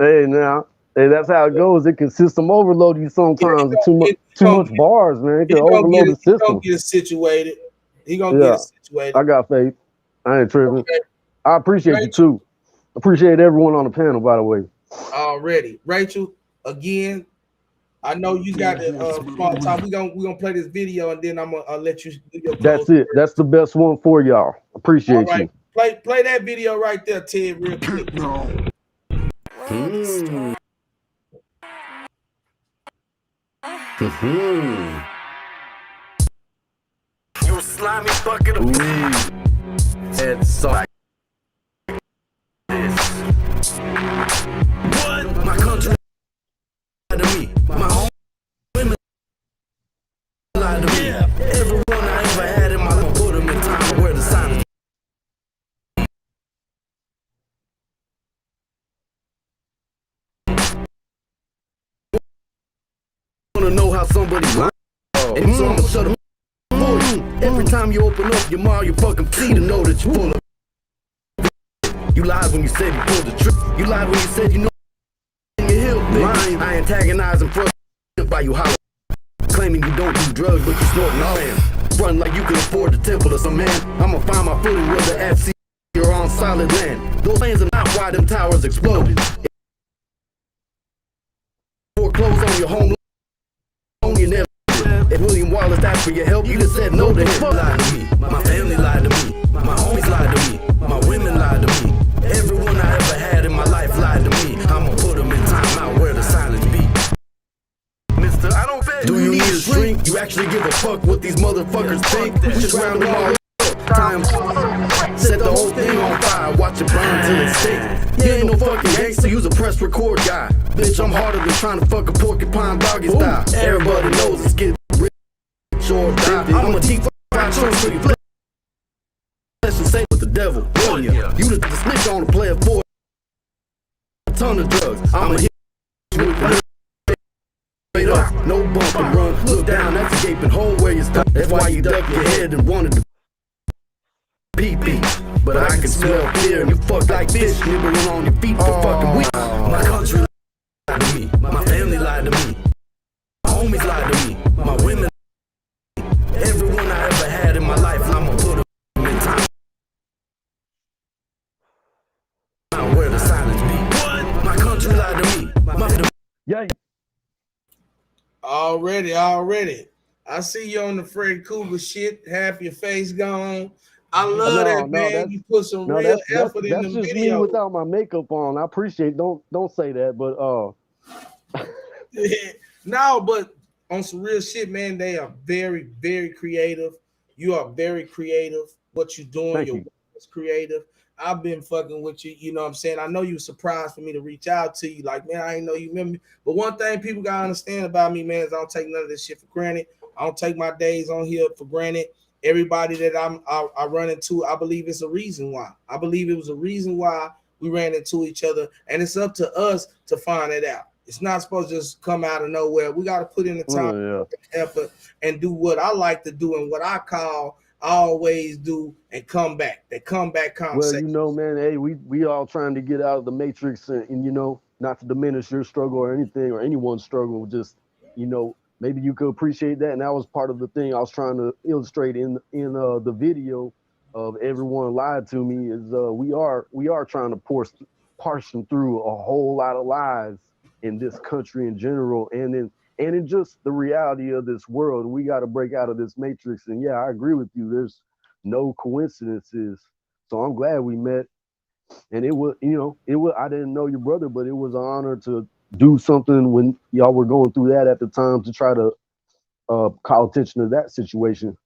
Hey, that's how it goes. It can system overload you sometimes. Too much bars, man. It can overload the system. He gonna get it situated. He gonna get it situated. I got faith. I ain't tripping. Okay. I appreciate you too. Appreciate everyone on the panel, by the way. Already, Rachel. Again, I know you got the small time. We gonna play this video and then I'm gonna let you do your. That's it. That's the best one for y'all. Appreciate you. Play that video right there, Ted, real quick. You a slimy bucket of it's so like this. What? My country lied to me. My home women lied to me. Everyone I ever had in my life, put them in time where the sign is. Wanna know how somebody lied? And so I'ma shut them. Every time you open up your mouth, you fucking see to know that you're full of. You lied when you said you pulled the trick. You lied when you said you know in your hill. Lying, I antagonize and frustrate by you hollow. Claiming you don't do drugs, but you snorting all in. Run like you can afford the temple of some man. I'ma find my footing where the FC you're on solid land. Those lands are not why them towers exploded. Foreclose on your home loan, you never. If William Wallace asked for your help, you just said no to him. Lied to me. My family lied to me. My homies lied to me. My women lied to me. Everyone I ever had in my life lied to me. I'ma put them in time out where the silence be. Mister, I don't bet. Do you need a drink? You actually give a fuck what these motherfuckers think? Just round them all up. Time. Set the whole thing on fire. Watch it burn till it's sick. You ain't no fucking gangster. You's a press record guy. Bitch, I'm harder than trying to fuck a porcupine doggy style. Everybody knows it's getting or die. I'm a deep choice for you. Let's just say with the devil. You the snitch on the player for a ton of drugs. I'ma hit you with the straight up. No bump and run. Look down, that's a gaping hole where you stuck. That's why you ducked your head and wanted to pee. But I can smell fear and you fuck like fish. Nibbling on your feet for fucking weeks. My country lied to me. My family lied to me. My homies lied to me. My women. Everyone I ever had in my life, I'ma put them in time. Where the silence be. What? My country lied to me. Already. I see you on the Freddy Krueger shit. Half your face gone. I love that, man. You put some real effort in the video. That's just me without my makeup on. I appreciate. Don't say that, but No, but on some real shit, man, they are very, very creative. You are very creative. What you're doing, your work is creative. I've been fucking with you, you know what I'm saying? I know you were surprised for me to reach out to you. Like, man, I didn't know you remember me. But one thing people gotta understand about me, man, is I don't take none of this shit for granted. I don't take my days on here for granted. Everybody that I run into, I believe it's a reason why. I believe it was a reason why we ran into each other, and it's up to us to find it out. It's not supposed to just come out of nowhere. We got to put in the time, effort, and do what I like to do and what I always do, and come back. That comeback conversation. Well, you know, man, hey, we all trying to get out of the matrix, and you know, not to diminish your struggle or anything or anyone's struggle, just, you know, maybe you could appreciate that. And that was part of the thing I was trying to illustrate in the video of everyone lied to me is we are trying to parse them through a whole lot of lies in this country in general, and in just the reality of this world. We got to break out of this matrix. And yeah, I agree with you. There's no coincidences. So I'm glad we met. And it was, you know, I didn't know your brother, but it was an honor to do something when y'all were going through that at the time to try to call attention to that situation.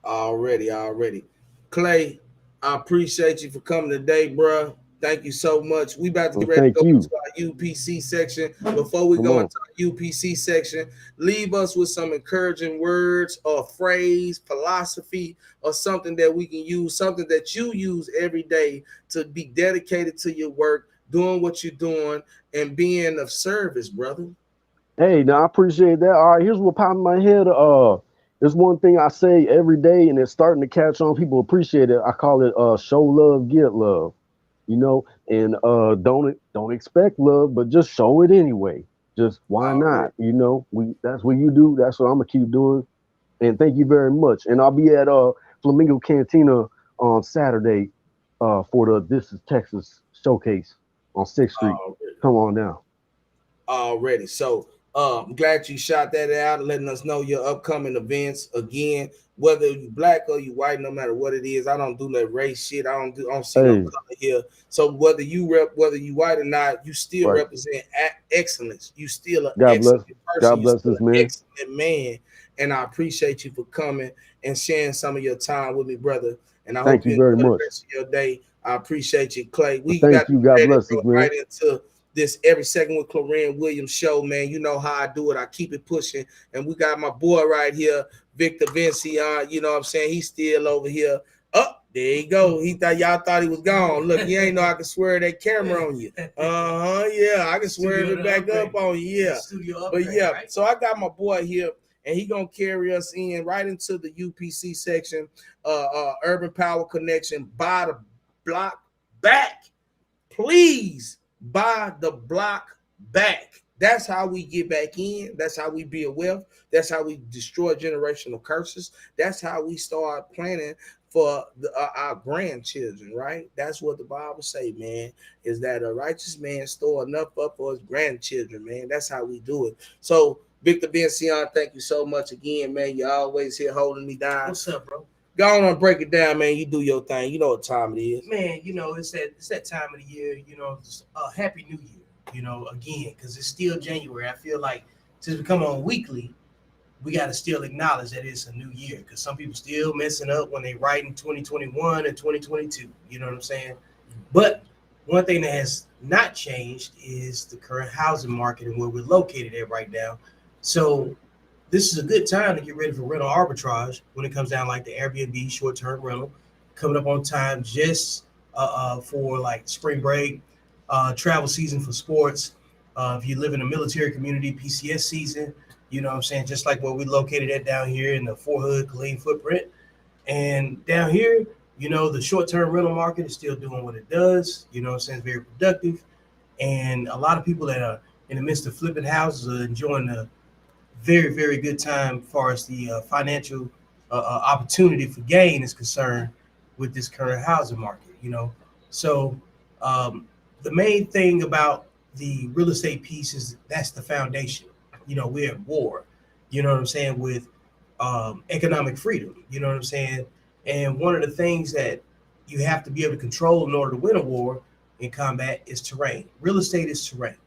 Already. Clay, I appreciate you for coming today, bro. Thank you so much. We about to get ready to go into our UPC section. Before we go into our UPC section, leave us with some encouraging words or phrase, philosophy, or something that we can use, something that you use every day to be dedicated to your work, doing what you're doing, and being of service, brother. Hey, now I appreciate that. All right, here's what popped in my head. There's one thing I say every day, and it's starting to catch on. People appreciate it. I call it show love, get love. You know, and don't expect love, but just show it anyway. Just why not? You know, that's what you do. That's what I'm gonna keep doing. And thank you very much. And I'll be at Flamingo Cantina on Saturday for the This Is Texas showcase on 6th Street. Come on down. Already. So I'm glad you shot that out, letting us know your upcoming events. Again, whether you black or you white, no matter what it is, I don't do that race shit. I don't see no color here. So whether you white or not, you still represent excellence. You still an excellent person. God bless this man. Excellent man. And I appreciate you for coming and sharing some of your time with me, brother. And I hope you very much. The rest of your day. I appreciate you, Clay. We Thank you. God bless us, man. Right into this every second with Cluren Williams show, man. You know how I do it. I keep it pushing. And we got my boy right here, Victor Vinziant. You know what I'm saying? He's still over here. Oh, there you go. Y'all thought he was gone. Look, you ain't know I can swear that camera on you. Yeah, I can swear it back up on you. Yeah. But yeah, right? So I got my boy here, and he gonna carry us in right into the UPC section, Urban Power Connection. Buy the block back, please. Buy the block back. That's how we get back in. That's how we build wealth. That's how we destroy generational curses. That's how we start planning for our grandchildren, right? That's what the Bible say, man, is that a righteous man store enough up for his grandchildren, man. That's how we do it. So, Victor Vinziant, thank you so much again, man. You're always here holding me down. What's up, bro? Go on and break it down, man. You do your thing. You know what time it is. Man, you know, it's that time of the year, you know, Happy New Year, you know, again, because it's still January. I feel like since we come on weekly, we got to still acknowledge that it's a new year, because some people still messing up when they write in 2021 and 2022. You know what I'm saying? But one thing that has not changed is the current housing market and where we're located at right now. So this is a good time to get ready for rental arbitrage when it comes down like the Airbnb short-term rental coming up on time just for like spring break, travel season for sports. If you live in a military community, PCS season, you know what I'm saying? Just like where we located at down here in the Fort Hood, Killeen footprint. And down here, you know, the short-term rental market is still doing what it does. You know what I'm saying? It's very productive. And a lot of people that are in the midst of flipping houses are enjoying a very, very good time as far as the financial opportunity for gain is concerned with this current housing market, you know. So the main thing about the real estate piece is that's the foundation. You know, we're at war, you know what I'm saying, with economic freedom, you know what I'm saying? And one of the things that you have to be able to control in order to win a war in combat is terrain. Real estate is terrain,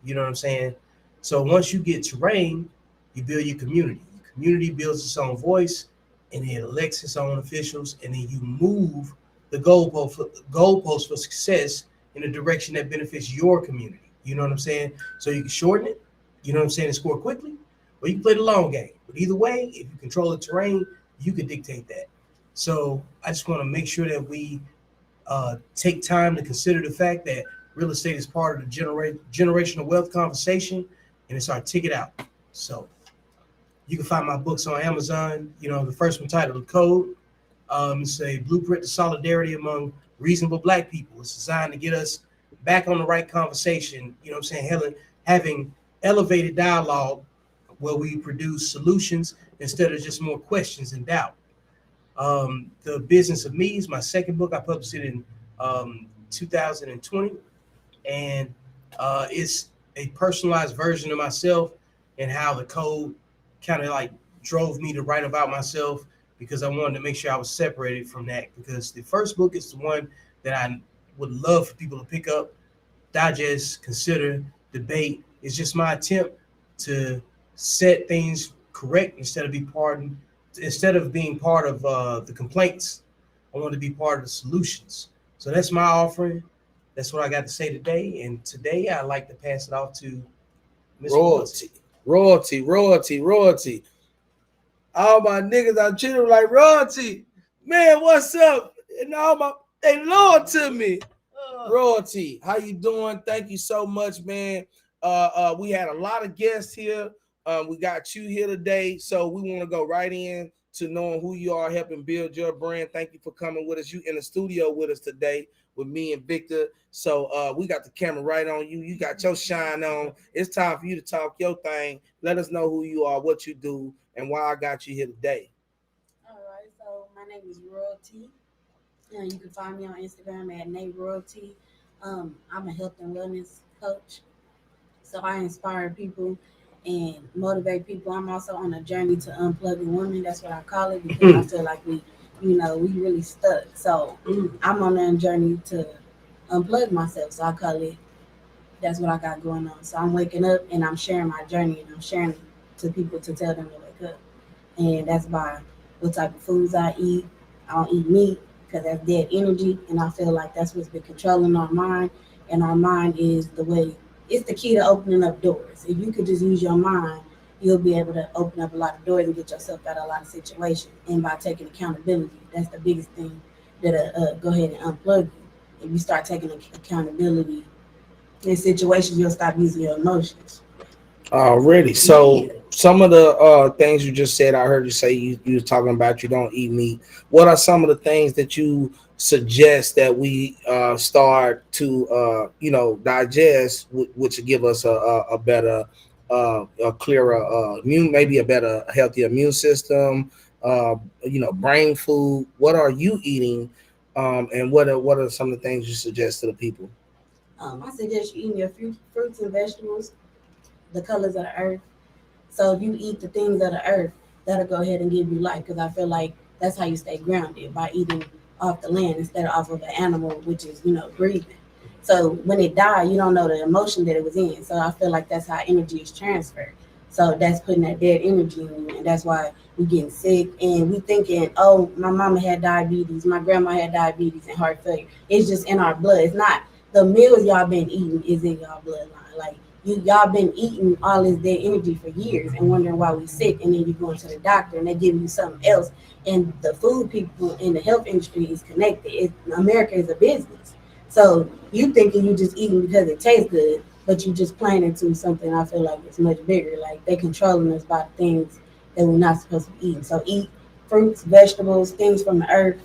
you know what I'm saying? So once you get terrain, you build your community. Your community builds its own voice, and it elects its own officials, and then you move the goalpost for success in a direction that benefits your community. You know what I'm saying? So you can shorten it, you know what I'm saying, and score quickly, or you can play the long game. But either way, if you control the terrain, you can dictate that. So I just want to make sure that we take time to consider the fact that real estate is part of the generational wealth conversation, and it's our ticket out. So you can find my books on Amazon. You know, the first one titled The Code. It's a blueprint to solidarity among Reasonable Black People. It's designed to get us back on the right conversation, you know what I'm saying? Having elevated dialogue where we produce solutions instead of just more questions and doubt. The Business of Me is my second book. I published it in 2020, and it's a personalized version of myself and how the code kind of like drove me to write about myself, because I wanted to make sure I was separated from that, because the first book is the one that I would love for people to pick up, digest, consider, debate. It's just my attempt to set things correct instead of being part of the complaints. I want to be part of the solutions. So that's my offering. That's what I got to say today. And today I'd like to pass it off to Miss Royalty. All my niggas, I treat them like royalty. Man, what's up? And they loyal to me. Royalty, how you doing? Thank you so much, man. We had a lot of guests here. We got you here today, so we want to go right in to knowing who you are, helping build your brand. Thank you for coming with us. You in the studio with us today with me and Victor. So we got the camera right on you. You got your shine on. It's time for you to talk your thing. Let us know who you are, what you do, and why I got you here today. All right, so my name is Royalty. You can find me on Instagram at 𝐿_Royalty. I'm a health and wellness coach. So I inspire people and motivate people. I'm also on a journey to unplugging women. That's what I call it, because I feel like we really stuck. So I'm on a journey to unplug myself. So I call it, that's what I got going on. So I'm waking up and I'm sharing my journey, and I'm sharing it to people to tell them to wake up. And that's by what type of foods I eat. I don't eat meat because that's dead energy. And I feel like that's what's been controlling our mind. And our mind is it's the key to opening up doors. If you could just use your mind, you'll be able to open up a lot of doors and get yourself out of a lot of situations. And by taking accountability, that's the biggest thing that go ahead and unplug you. If you start taking accountability in situations, you'll stop using your emotions. Already. So some of the things you just said, I heard you say you were talking about you don't eat meat. What are some of the things that you suggest that we start to digest, which will give us a better, a clearer maybe a better, healthier immune system, brain food? What are you eating, and what are some of the things you suggest to the people? I suggest you eating your fruits and vegetables, the colors of the earth. So if you eat the things of the earth, that'll go ahead and give you life, because I feel like that's how you stay grounded, by eating off the land instead of off of an animal, which is, breathing. So when it died, you don't know the emotion that it was in. So I feel like that's how energy is transferred. So that's putting that dead energy in you, and that's why we getting sick, and we thinking, oh, my mama had diabetes, my grandma had diabetes and heart failure. It's just in our blood. It's not the meals y'all been eating is in y'all bloodline. Like y'all been eating all this dead energy for years and wondering why we sick, and then you going to the doctor and they give you something else. And the food people in the health industry is connected. America is a business. So you thinking you just eating because it tastes good, but you just playing into something I feel like it's much bigger. Like they controlling us by things that we're not supposed to be eating. So eat fruits, vegetables, things from the earth,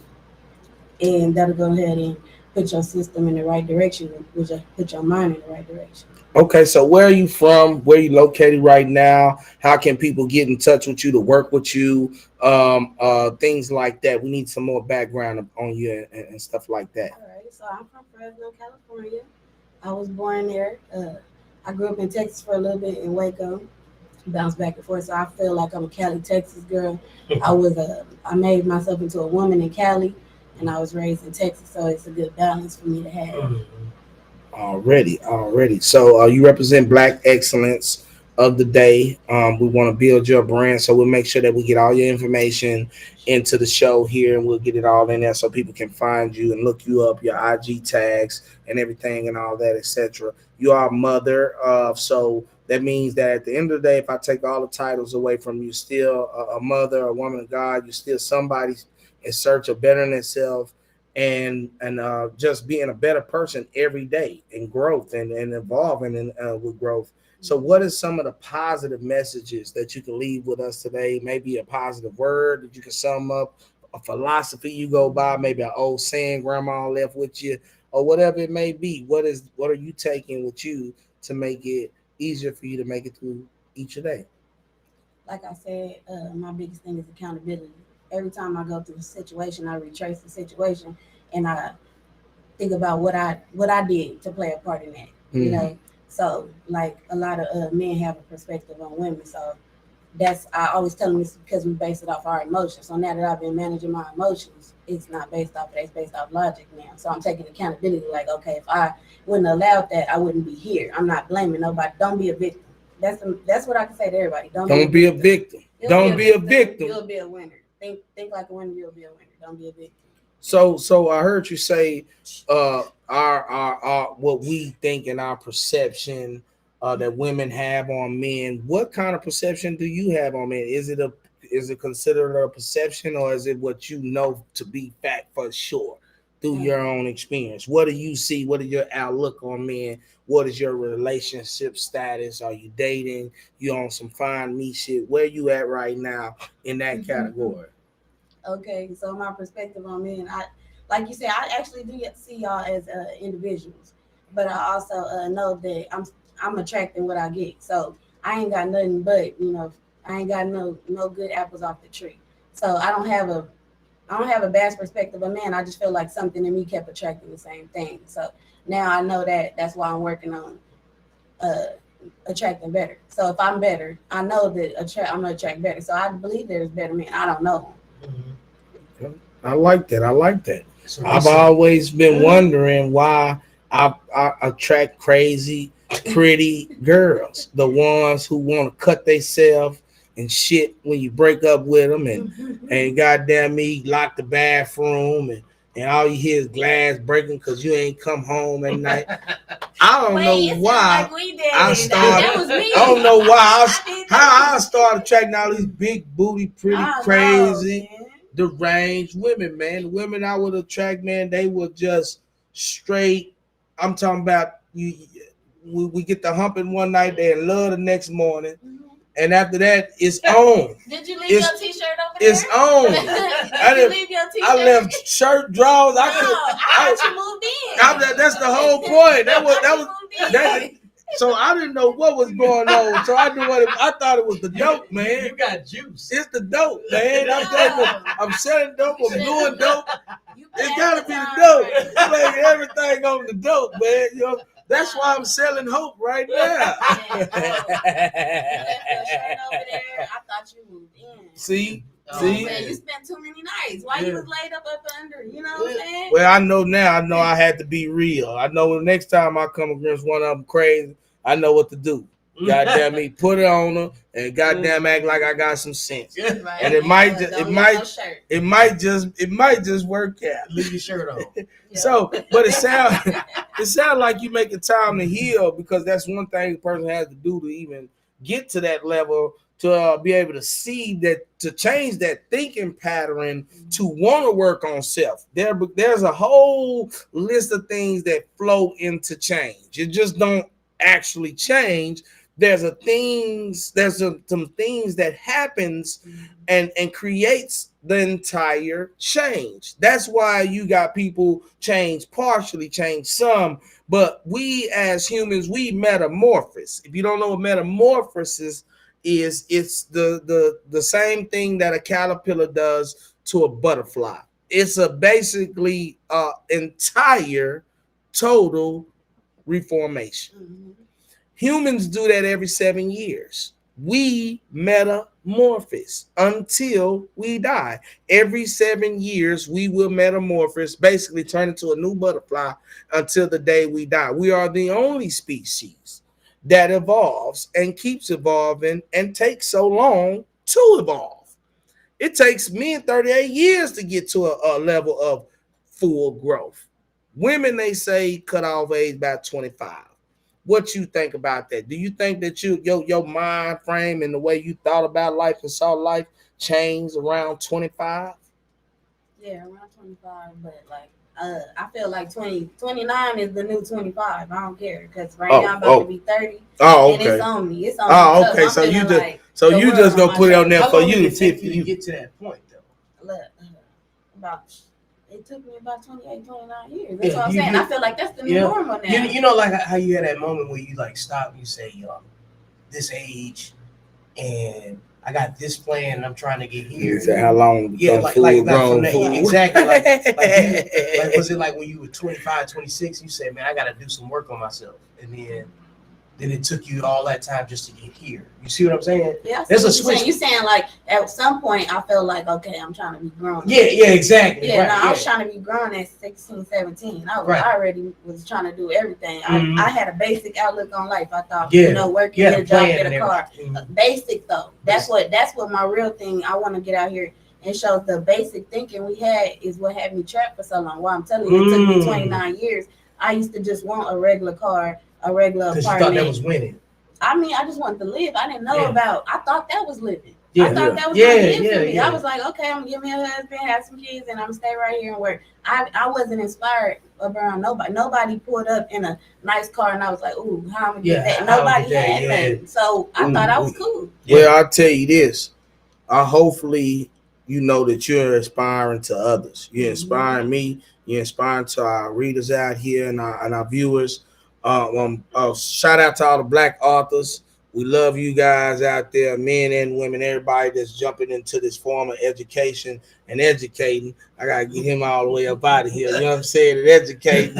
and that'll go ahead and put your system in the right direction, which will put your mind in the right direction. Okay, so where are you from? Where are you located right now? How can people get in touch with you, to work with you? Things like that. We need some more background on you and stuff like that. All right, so I'm from Fresno, California. I was born there. I grew up in Texas for a little bit in Waco. Bounced back and forth, so I feel like I'm a Cali, Texas girl. I made myself into a woman in Cali, and I was raised in Texas, so it's a good balance for me to have. Already. So you represent Black excellence of the day. We want to build your brand, so we'll make sure that we get all your information into the show here, and we'll get it all in there so people can find you and look you up, your IG tags and everything and all that, etc. You are a mother, so that means that at the end of the day, if I take all the titles away from you, still a mother, a woman of God, you're still somebody in search of bettering themselves and just being a better person every day, and growth and evolving with growth. So what is some of the positive messages that you can leave with us today? Maybe a positive word that you can sum up a philosophy you go by, maybe an old saying grandma left with you, or whatever it may be. What are you taking with you to make it easier for you to make it through each day? Like I said, my biggest thing is accountability. Every time I go through a situation, I retrace the situation and I think about what I did to play a part in that. You know, so like a lot of men have a perspective on women. So I always tell them it's because we base it off our emotions. So now that I've been managing my emotions, it's not based off that, it's based off logic now. So I'm taking accountability. Like, okay, if I wouldn't have allowed that, I wouldn't be here. I'm not blaming nobody. Don't be a victim. That's what I can say to everybody. Don't be a victim. Don't be a victim. You'll be a winner. Think like a winner. You'll be a winner. Don't be a victim. So I heard you say our what we think and our perception that women have on men. What kind of perception do you have on men? Is it considered a perception, or is it what you know to be fact for sure through your own experience? What do you see? What is your outlook on men? What is your relationship status? Are you dating? You on some fine me shit? Where you at right now in that category? Okay, so my perspective on men, like you said, I actually do see y'all as individuals, but I also know that I'm attracting what I get. So I ain't got nothing but, I ain't got no good apples off the tree. So I don't have a bad perspective of man. I just feel like something in me kept attracting the same thing. So now I know that's why I'm working on attracting better. So if I'm better, I know that I'm gonna attract better. So I believe there's better men. I don't know. I like that. So I've always been wondering why I attract crazy, pretty girls, the ones who want to cut themselves and shit when you break up with them, and goddamn me, lock the bathroom, and all you hear is glass breaking because you ain't come home at night. I don't know why I started attracting all these big booty, pretty, crazy, deranged women, man. The women I would attract, man, they were just straight. I'm talking about you. We get the humping one night, they in love the next morning. And after that, it's on. Did you leave your t-shirt over there? It's on. Did you leave your t-shirt? I left shirt, drawers. I thought you moved in. That's the whole point. That was so I didn't know what was going on. So I thought it was the dope, man. You got juice. It's the dope, man. I'm selling dope. I'm doing dope. It's gotta be the dope. I'm laying everything on the dope, man. That's why I'm selling hope right now. You left your shirt over there. I thought you moved in. See? Man, you spent too many nights. Why you was laid up under? You know what I'm saying? Well, I know now. I know I had to be real. I know the next time I come against one of them crazy, I know what to do. Goddamn me, put it on her and goddamn act like I got some sense. Right. And it might just work out. Leave your shirt on. So, but it sounds like you making time to heal, because that's one thing a person has to do to even get to that level, to be able to see that, to change that thinking pattern, to want to work on self. There's a whole list of things that flow into change. It just don't actually change. There's some things that happens and creates the entire change. That's why you got people change partially, change some, but we as humans, we metamorphose. If you don't know what metamorphosis is, it's the same thing that a caterpillar does to a butterfly. It's basically entire total reformation. Humans do that every 7 years. We metamorphose until we die. Every 7 years, we will metamorphose, basically turn into a new butterfly until the day we die. We are the only species that evolves and keeps evolving and takes so long to evolve. It takes men 38 years to get to a level of full growth. Women, they say, cut off age by 25. What you think about that? Do you think that your mind frame and the way you thought about life and saw life changed around 25? Yeah, around 25, but like I feel like 29 is the new 25. I don't care, because right now I'm about to be 30. Oh, okay. And it's on me. It's on me. Okay. So you just gonna put it on there for you to get to that point, though. Look, It took me about 28, 29 years. That's what I'm saying. I feel like that's the new normal now. You know, like how you had that moment where you like stop and you say, yo, this age and I got this plan and I'm trying to get here. You say how long? Yeah, like from that, exactly. Like was it like when you were 25, 26, you said, man, I got to do some work on myself. And then it took you all that time just to get here. You see what I'm saying? Yeah, there's a switch. You saying like at some point I felt like, okay, I'm trying to be grown. Yeah, exactly. Yeah, I was trying to be grown at 16, 17. I already was trying to do everything. I had a basic outlook on life. I thought, work, get a job, get a car. Basic though. That's what my real thing. I want to get out here and show the basic thinking we had is what had me trapped for so long. Why I'm telling you, it took me 29 years. I used to just want a regular car, a regular apartment. Because you thought that was winning. I mean, I just wanted to live. I didn't know about. I thought that was living. Yeah, I thought that was living for me. I was like, okay, I'm gonna give me a husband, have some kids, and I'm gonna stay right here and work. I wasn't inspired around nobody. Nobody pulled up in a nice car, and I was like, ooh, how am I gonna get that? Nobody had that. So I thought I was cool. Well, I'll tell you this. Hopefully, you know that you're inspiring to others. You're inspiring me. You're inspiring to our readers out here and our viewers. Shout out to all the Black authors. We love you guys out there, men and women, everybody that's jumping into this form of education and educating. I gotta get him all the way up out of here. You know what I'm saying? And educating.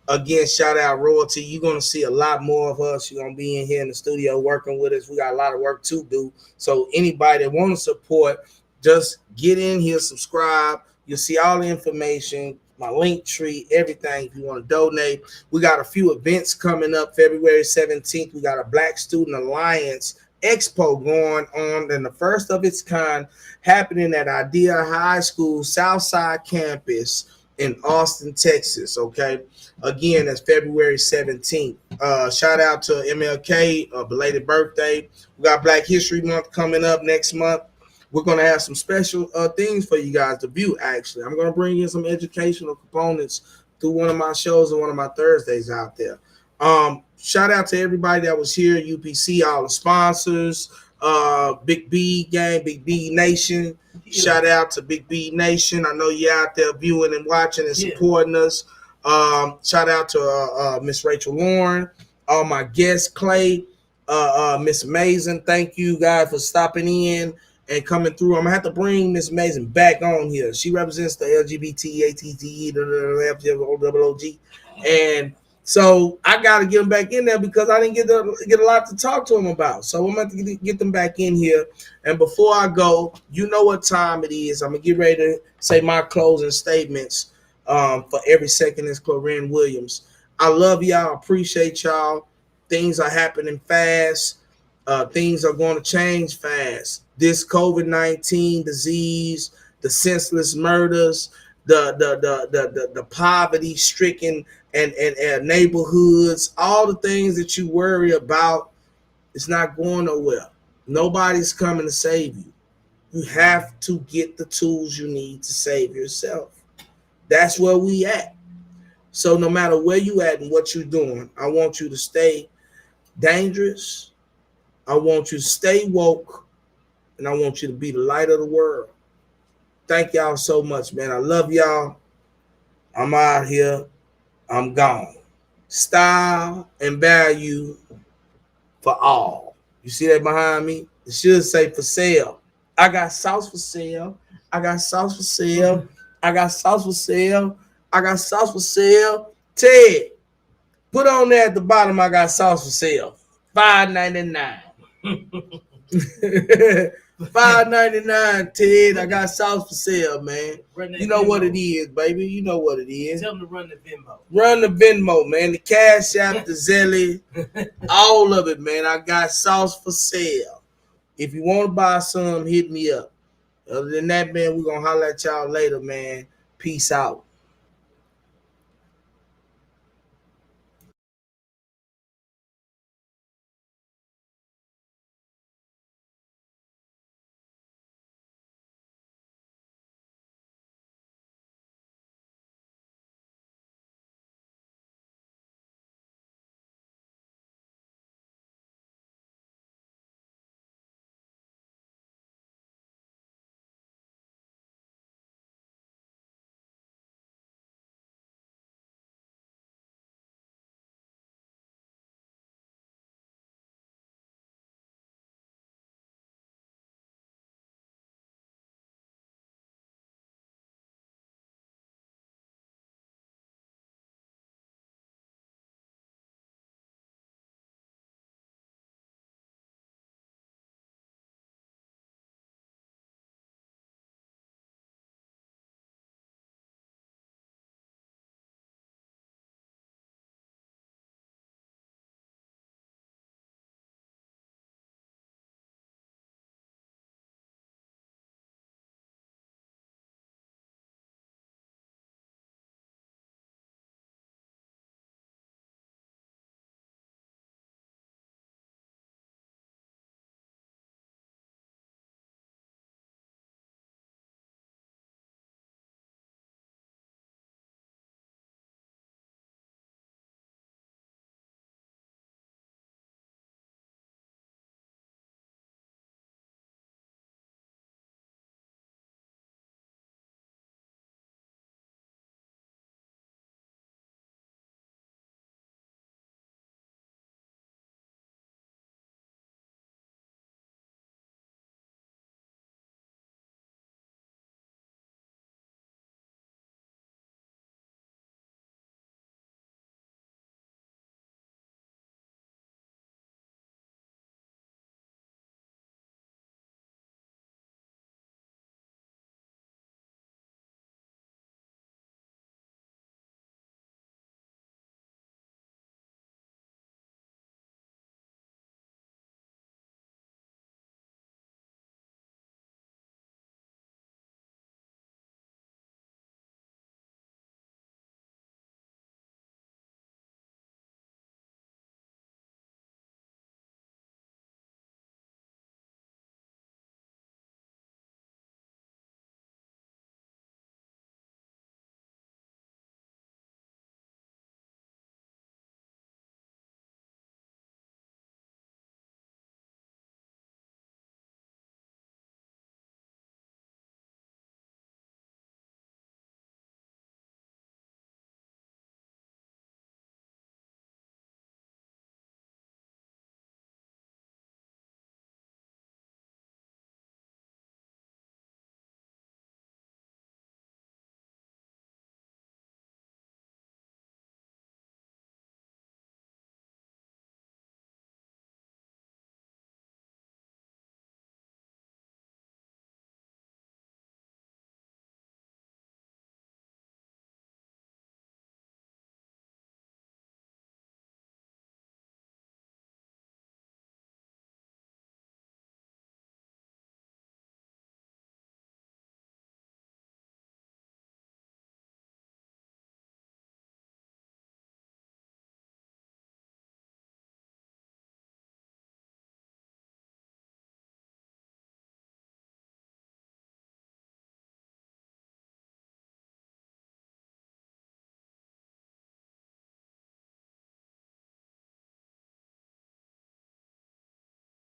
Again, shout out Royalty. You're gonna see a lot more of us. You're gonna be in here in the studio working with us. We got a lot of work to do. So anybody that want to support, just get in here, subscribe. You'll see all the information, my link tree, everything. If you want to donate, we got a few events coming up. February 17th, we got a Black Student Alliance Expo going on, and the first of its kind happening at Idea High School Southside Campus in Austin, Texas. Okay, again, that's February 17th. Shout out to MLK, belated birthday. We got Black History Month coming up next month. We're going to have some special things for you guys to view, actually. I'm going to bring in some educational components through one of my shows and one of my Thursdays out there. Shout out to everybody that was here, UPC, all the sponsors, Big B Gang, Big B Nation. Shout out to Big B Nation. I know you're out there viewing and watching and supporting us. Shout out to Miss Rachel Lauren, all my guests, Clay, Miss Amazing. Thank you guys for stopping in and coming through. I'm gonna have to bring Miss Amazing back on here. She represents the LGBT, ATTE, and so I gotta get them back in there because I didn't get a lot to talk to them about. So I'm gonna have to get them back in here. And before I go, you know what time it is. I'm gonna get ready to say my closing statements. For every second is Cluren Williams. I love y'all. Appreciate y'all. Things are happening fast. Things are going to change fast. This COVID-19 disease, the senseless murders, the poverty-stricken and neighborhoods, all the things that you worry about, it's not going nowhere. Nobody's coming to save you. You have to get the tools you need to save yourself. That's where we at. So no matter where you at and what you're doing, I want you to stay dangerous. I want you to stay woke. And I want you to be the light of the world. Thank y'all so much, man. I love y'all. I'm out here. I'm gone. Style and value for all. You see that behind me? It should say for sale. I got sauce for sale. I got sauce for sale. I got sauce for sale. I got sauce for sale. Ted, put on there at the bottom, I got sauce for sale. $5.99. $5.99, Ted. I got sauce for sale, man. You know what it is, baby. You know what it is. Tell them to run the Venmo. Run the Venmo, man. The Cash App, the Zelly, all of it, man. I got sauce for sale. If you want to buy some, hit me up. Other than that, man, we're going to holler at y'all later, man. Peace out.